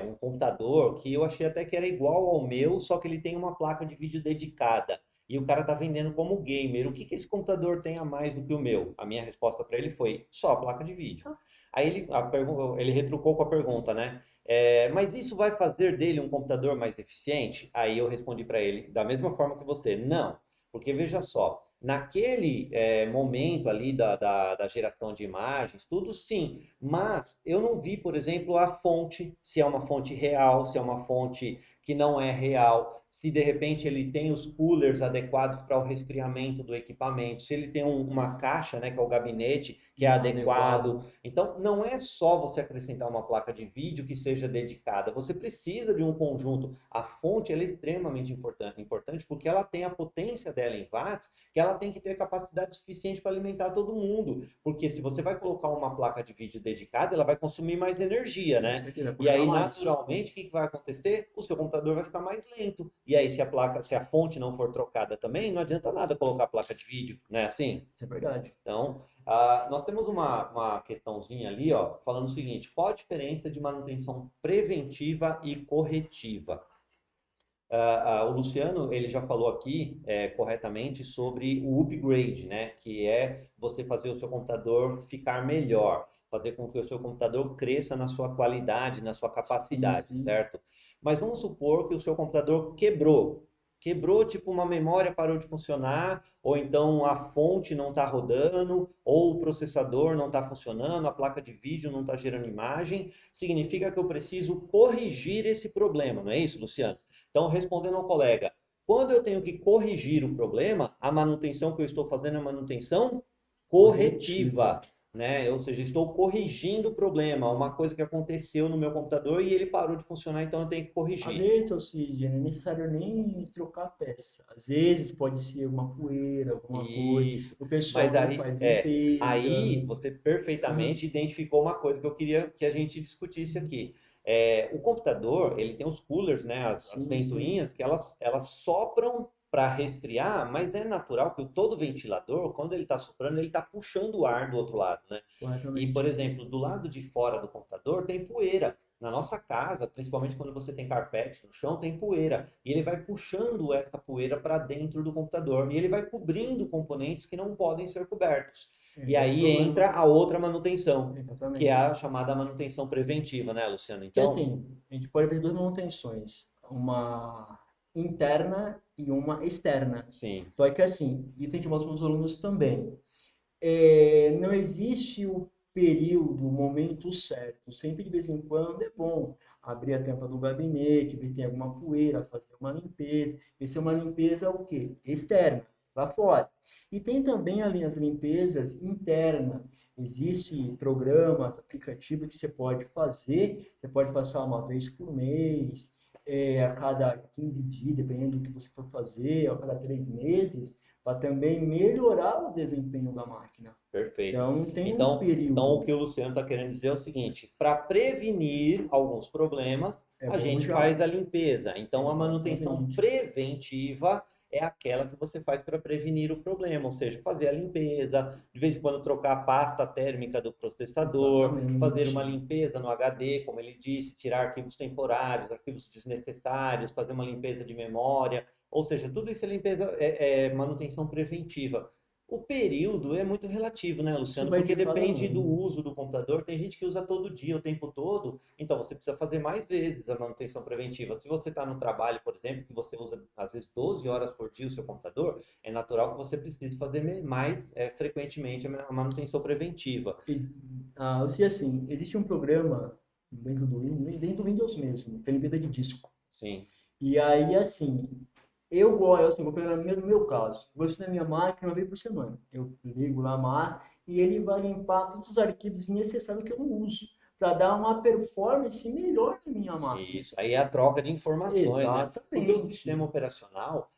um computador que eu achei até que era igual ao meu, só que ele tem uma placa de vídeo dedicada. E o cara tá vendendo como gamer. O que que esse computador tem a mais do que o meu? A minha resposta para ele foi só a placa de vídeo. Aí ele retrucou com a pergunta, né? Mas isso vai fazer dele um computador mais eficiente? Aí eu respondi para ele da mesma forma que você, não. Porque veja só, naquele momento ali da geração de imagens, tudo sim, mas eu não vi, por exemplo, a fonte, se é uma fonte real, se é uma fonte que não é real, se de repente ele tem os coolers adequados para o resfriamento do equipamento, se ele tem uma caixa, né, que é o gabinete, que é adequado. Adequado. Então, não é só você acrescentar uma placa de vídeo que seja dedicada, você precisa de um conjunto. A fonte ela é extremamente importante porque ela tem a potência dela em watts, que ela tem que ter capacidade suficiente para alimentar todo mundo. Porque se você vai colocar uma placa de vídeo dedicada, ela vai consumir mais energia, Com né? certeza, vai E puxar aí, mais. naturalmente, o que vai acontecer? O seu computador vai ficar mais lento. E aí, se a fonte não for trocada também, não adianta nada colocar a placa de vídeo, não é assim? Isso é verdade. Então, nós temos uma questãozinha ali, ó, falando o seguinte: qual a diferença de manutenção preventiva e corretiva? O Luciano, ele já falou aqui corretamente sobre o upgrade, né? Que é você fazer o seu computador ficar melhor. fazer com que o seu computador cresça na sua qualidade, na sua Sim, capacidade, sim. certo? Mas vamos supor que o seu computador quebrou. Quebrou, tipo, uma memória parou de funcionar, ou então a fonte não está rodando, ou o processador não está funcionando, a placa de vídeo não está gerando imagem. Significa que eu preciso corrigir esse problema, não é isso, Luciano? Então, respondendo ao colega, quando eu tenho que corrigir o problema, a manutenção que eu estou fazendo é manutenção Corretiva. corretiva, né? Ou seja, estou corrigindo o problema, uma coisa que aconteceu no meu computador e ele parou de funcionar, então eu tenho que Às corrigir. vezes, ou seja, não é necessário nem trocar a peça. Às vezes pode ser uma poeira, alguma coisa. Isso. O Mas pessoal não aí, faz limpeza. aí você Aham. perfeitamente identificou uma coisa que eu queria que a gente discutisse aqui. O computador, ele tem os coolers, né, as Sim, sim, ventoinhas, que elas sopram para resfriar, mas é natural que todo ventilador, quando ele está soprando, ele está puxando o ar do outro lado, né? E, por corretamente. exemplo, do lado de fora do computador tem poeira. Na nossa casa, principalmente quando você tem carpete no chão, tem poeira. E ele vai puxando essa poeira para dentro do computador. E ele vai cobrindo componentes que não podem ser cobertos. E É o aí problema. entra a outra manutenção, que é a Exatamente. chamada manutenção preventiva, né, Luciano? Que Então, assim, a gente pode ter duas manutenções, uma interna e uma externa. sim, Só que assim, isso a gente mostra para os alunos também. Não existe o período, o momento certo. Sempre de vez em quando é bom abrir a tampa do gabinete, ver se tem alguma poeira, fazer uma limpeza. Ver se é uma limpeza o quê? Externa, lá fora. E tem também ali as limpezas internas. Existe programas, aplicativos que você pode fazer, você pode passar uma vez por mês, a cada 15 dias, dependendo do que você for fazer, a cada 3 meses, para também melhorar o desempenho da máquina. perfeito. Então, tem um Então o período. que o Luciano está querendo dizer é o seguinte: para prevenir alguns problemas, É a bom gente já. faz a limpeza. Então, a manutenção Exatamente. preventiva é aquela que você faz para prevenir o problema, ou seja, fazer a limpeza, de vez em quando trocar a pasta térmica do processador, fazer uma Exatamente. limpeza no HD, como ele disse, tirar arquivos temporários, arquivos desnecessários, fazer uma limpeza de memória, ou seja, tudo isso é limpeza, é manutenção preventiva. O período é muito relativo, né, Isso Luciano? vai Porque de cada depende do um. uso do computador. Tem gente que usa todo dia, o tempo todo, então você precisa fazer mais vezes a manutenção preventiva. Se você está no trabalho, por exemplo, que você usa às vezes 12 horas por dia o seu computador, é natural que você precise fazer mais frequentemente a manutenção preventiva. Eu sei assim, existe um programa dentro do Windows mesmo, que é limpeza de disco. Sim, E aí, assim, eu gosto, assim, vou pegar no meu caso, vou na minha máquina uma vez por semana. Eu ligo lá a máquina e ele vai limpar todos os arquivos necessários que eu não uso, para dar uma performance melhor na minha máquina. isso. Aí é a troca de informações, né? Porque o Exatamente. sistema operacional,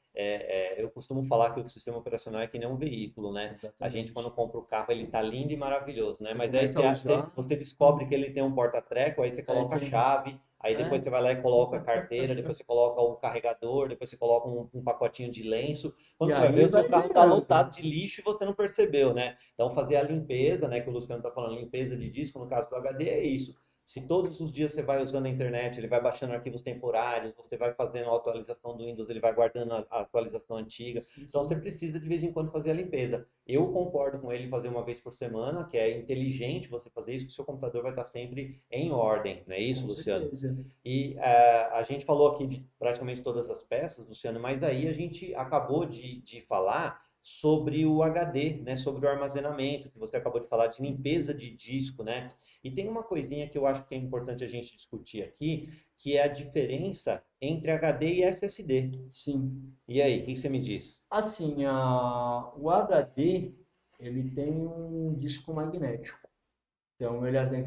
eu costumo falar que o sistema operacional é que nem um veículo, né? A gente, quando Exatamente. compra o carro, ele tá lindo e maravilhoso, né? Você Mas aí começa a usar, você descobre que hum, ele tem um porta-treco, aí você aí coloca a você, chave, aí depois é, você vai lá e coloca a carteira, depois você coloca o carregador, depois você coloca um pacotinho de lenço. e Quando você vai ver, aí o seu vai carro tá gerando. lotado de lixo e você não percebeu, né? Então, fazer a limpeza, né? Que o Luciano tá falando, limpeza de disco, no caso do HD, é isso. Se todos os dias você vai usando a internet, ele vai baixando arquivos temporários, você vai fazendo a atualização do Windows, ele vai guardando a atualização antiga. Sim, Então você sim, precisa de vez em quando fazer a limpeza. Eu concordo com ele fazer uma vez por semana, que é inteligente você fazer isso, que o seu computador vai estar sempre em ordem, não é isso, com Luciano? certeza. E a gente falou aqui de praticamente todas as peças, Luciano, mas aí a gente acabou de falar sobre o HD, né, sobre o armazenamento, que você acabou de falar de limpeza de disco, né? E tem uma coisinha que eu acho que é importante a gente discutir aqui, que é a diferença entre HD e SSD. Sim. E aí, o que você me diz? Assim, o HD, ele tem um disco magnético. Então, ele, assim,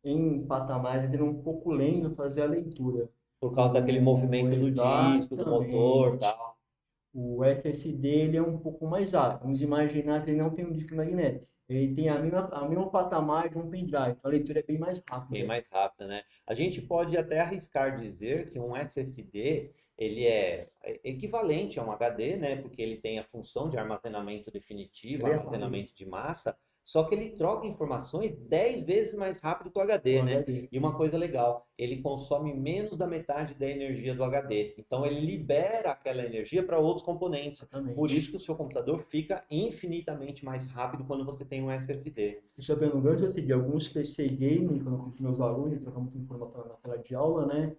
em patamares, ele é um pouco lento fazer a leitura. Por causa daquele movimento do disco, do motor, Exatamente. tal. O SSD ele é um pouco mais rápido. Vamos imaginar que ele não tem um disco magnético. Ele tem a mesma patamar de um pendrive. Então a leitura é bem mais Bem rápida. mais rápida, né? A gente pode até arriscar dizer que um SSD ele é equivalente a um HD, né? Porque ele tem a função de armazenamento definitivo, Ele é rápido. armazenamento de massa, só que ele troca informações 10 vezes mais rápido que o HD, O né? HD. E uma coisa legal, ele consome menos da metade da energia do HD. Então ele libera aquela energia para outros componentes. Por isso Exatamente. que o seu computador fica infinitamente mais rápido quando você tem um SSD. Isso é bem no gancho, de alguns PC gaming, quando eu com meus alunos, trocar muita informação na tela de aula, né?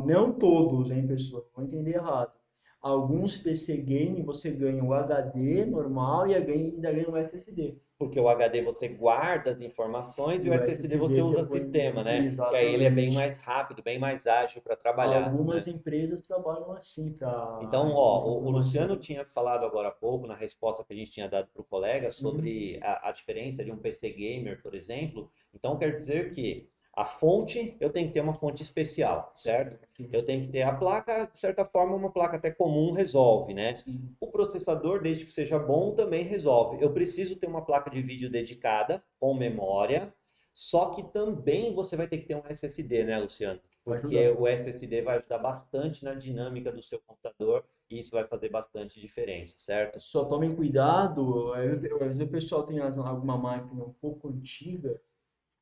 Não todos, hein, pessoal? Não entender errado. Alguns PC gaming você ganha o HD normal e ainda ganha o SSD. Porque o HD você guarda as informações E e o o SSD você SSD que usa eu vou. sistema, né? Que aí ele é bem Exatamente. mais rápido, bem mais ágil para trabalhar, Algumas né? empresas trabalham assim Então, para receber ó, essa o Luciano informação. tinha falado agora há pouco, na resposta que a gente tinha dado para o colega, sobre Uhum. a diferença de um PC gamer, por exemplo. Então, quer dizer que a fonte, eu tenho que ter uma fonte especial, certo? Certo. Eu tenho que ter a placa, de certa forma, uma placa até comum resolve, né? Sim. O processador, desde que seja bom, também resolve. Eu preciso ter uma placa de vídeo dedicada, com memória, só que também você vai ter que ter um SSD, né, Luciano? Vai Porque ajudar. o SSD vai ajudar bastante na dinâmica do seu computador e isso vai fazer bastante diferença, certo? Só tomem cuidado, às vezes o pessoal tem alguma máquina um pouco antiga,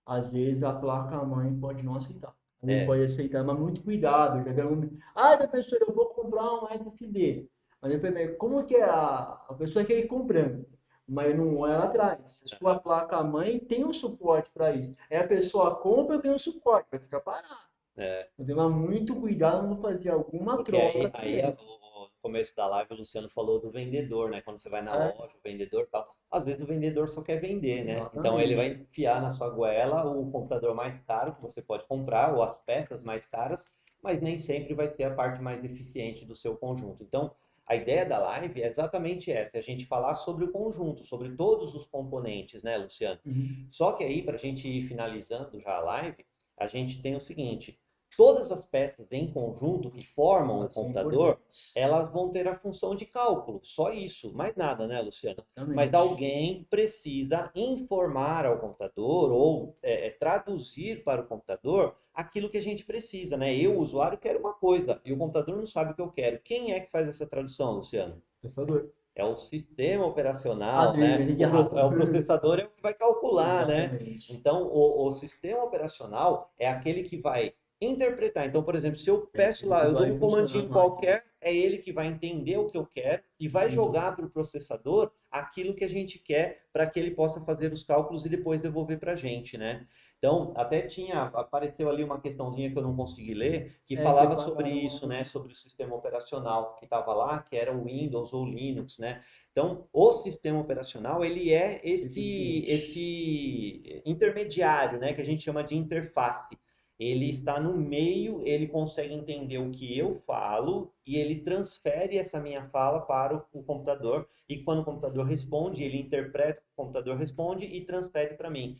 às vezes a placa-mãe pode não aceitar. Às vezes É, pode aceitar, mas muito cuidado. Já viu ah, professor, eu vou comprar um SSD. Mas eu falei, mas como que é a pessoa quer ir comprando? Mas não é lá atrás. A sua placa-mãe tem um suporte para isso. Aí a pessoa compra e tem um suporte, vai ficar parado. é, Então, tomar muito cuidado não fazer alguma porque troca aí também. no começo da live o Luciano falou do vendedor, né? Quando você vai na É, loja, o vendedor e tal, às vezes o vendedor só quer vender, né? Então ele vai exatamente. enfiar na sua goela o computador mais caro que você pode comprar ou as peças mais caras, mas nem sempre vai ser a parte mais eficiente do seu conjunto. Então, a ideia da live é exatamente essa, é a gente falar sobre o conjunto, sobre todos os componentes, né, Luciano? Uhum. Só que aí, para a gente ir finalizando já a live, a gente tem o seguinte: todas as peças em conjunto que formam o Elas são computador, importantes. elas vão ter a função de cálculo, só isso, mais nada, né, Luciano? Mas Exatamente. alguém precisa informar ao computador ou traduzir para o computador aquilo que a gente precisa, né? Eu, usuário, quero uma coisa e o computador não sabe o que eu quero. Quem é que faz essa tradução, Luciano? Pensador. É o sistema Às operacional, vezes, né? mas de errado. O processador é o que vai calcular, né? Exatamente. Então, o sistema operacional é aquele que vai interpretar. Então, por exemplo, se eu É peço aquele lá, que eu dou vai um funcionar as comandinho máquinas. qualquer, é ele que vai entender o que eu quero e vai Entendi. jogar para o processador aquilo que a gente quer para que ele possa fazer os cálculos e depois devolver para a gente, né? Então, até apareceu ali uma questãozinha que eu não consegui ler, que É que falava sobre apagaram isso, uma. né? Sobre o sistema operacional que estava lá, que era o Windows ou Linux, né? Então, o sistema operacional, ele é Eficiente. esse intermediário, né, que a gente chama de interface. Ele está no meio, ele consegue entender o que eu falo e ele transfere essa minha fala para o computador. E quando o computador responde, ele interpreta o que o computador responde e transfere para mim.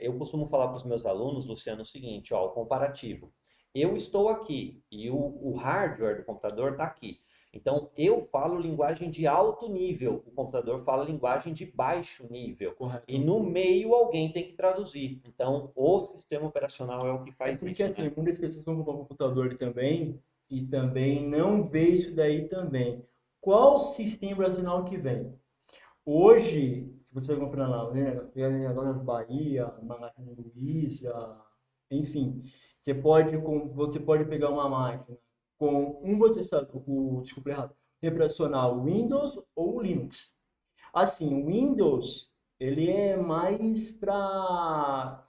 Eu costumo falar para os meus alunos, Luciano, o seguinte, ó, o comparativo. Eu estou aqui e o hardware do computador está aqui. Então, eu falo linguagem de alto nível, o computador fala linguagem de baixo nível. E Correto. no meio alguém tem que traduzir. Então, o sistema operacional é o que É faz porque isso, assim, né? muitas pessoas vão comprar um computador também e também não vê isso daí também. Qual sistema operacional que vem? Hoje, se você vai comprar lá, né, Casas Bahia, Magazine Luiza, enfim, você pode pegar uma máquina com um processador, desculpa, errado, operacional Windows ou Linux. Assim, o Windows, ele é mais para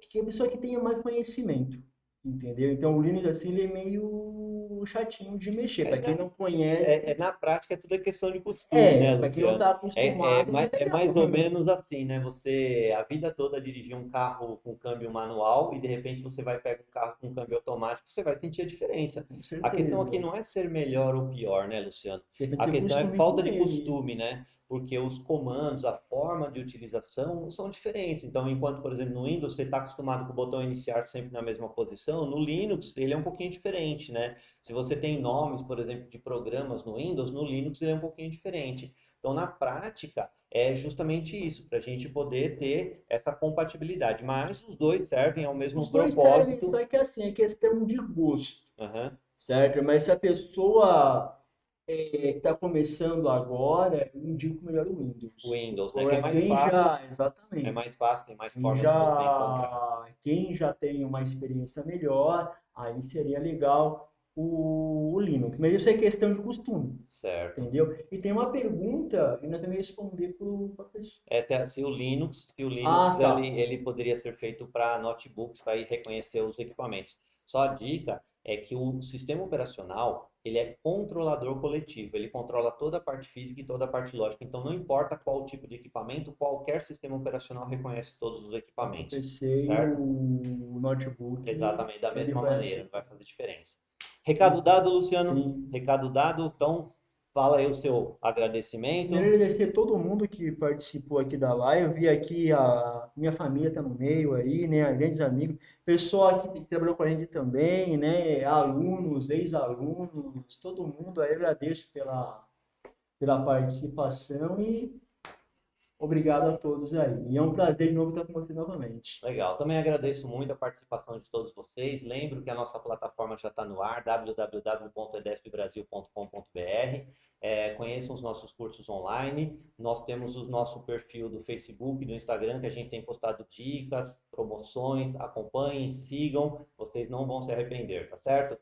que a pessoa que tenha mais conhecimento, entendeu? Então, o Linux, assim, ele é meio chatinho de mexer. É, Para quem na, não conhece, na prática, tudo é questão de costume, né, para quem não Luciano? está acostumado, não é É legal. mais ou menos assim, né? Você, a vida toda, dirigir um carro com câmbio manual e, de repente, você vai pegar um carro com câmbio automático, você vai sentir a diferença. Com A questão aqui certeza. não é ser melhor ou pior, né, Luciano? Depende A se você questão é costume falta com de ele. costume, né? Porque os comandos, a forma de utilização são diferentes. Então, enquanto, por exemplo, no Windows você está acostumado com o botão iniciar sempre na mesma posição, no Linux ele é um pouquinho diferente, né? Se você tem nomes, por exemplo, de programas no Windows, no Linux ele é um pouquinho diferente. Então, na prática, é justamente isso, para a gente poder ter essa compatibilidade. Mas os dois servem ao mesmo Os dois servem, propósito. só que assim, é questão de gosto, Aham. certo? Mas se a pessoa que está começando agora, eu indico melhor o Windows. Windows, né? Que é Agora, mais quem fácil, já, é exatamente, mais fácil, tem mais formas de você encontrar. quem já tem uma experiência melhor, aí seria legal o Linux. Mas isso é questão de costume, Certo. entendeu? E tem uma pergunta, e nós vamos responder para a pessoa. Essa é, se o Linux Ah, tá. ele poderia ser feito para notebooks para reconhecer os equipamentos. Só a dica é que o sistema operacional ele é controlador coletivo, ele controla toda a parte física e toda a parte lógica. Então não importa qual tipo de equipamento, qualquer sistema operacional reconhece todos os Tanto o equipamentos, PC e certo? o notebook, Exatamente, da ele mesma vai maneira, não vai aceitar. fazer diferença. Recado dado, Luciano? Sim. Recado dado, então fala aí o seu Primeiro, agradecimento. agradecer a todo mundo que participou aqui da live. Eu vi aqui a minha família tá no meio aí, né? Grandes amigos. Pessoal aqui que trabalhou com a gente também, né? Alunos, ex-alunos, todo mundo aí. Agradeço pela participação e obrigado a todos aí. E é um prazer de novo estar com você novamente. Legal. Também agradeço muito a participação de todos vocês. Lembro que a nossa plataforma já está no ar, www.edespbrasil.com.br. Conheçam os nossos cursos online. Nós temos o nosso perfil do Facebook, do Instagram, que a gente tem postado dicas, promoções. Acompanhem, sigam. Vocês não vão se arrepender, tá certo?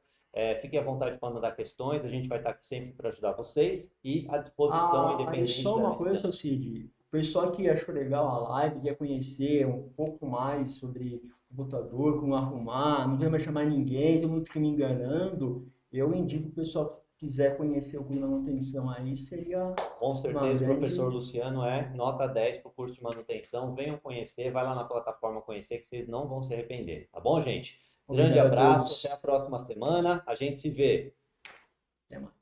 Fiquem à vontade para mandar questões. A gente vai estar aqui sempre para ajudar vocês e à disposição, Ah, e independente só da uma coisa, seu distância. Cid. O pessoal que achou legal a live, quer conhecer um pouco mais sobre o computador, como arrumar, não quer mais chamar ninguém, todo mundo fica me enganando. Eu indico o pessoal que quiser conhecer o curso de manutenção aí, seria Com uma certeza, o professor grande. Luciano é nota 10 para o curso de manutenção. Venham conhecer, vai lá na plataforma conhecer, que vocês não vão se arrepender. Tá bom, gente? Grande Obrigado a abraço, até a todos. próxima semana. A gente se vê. Até mais.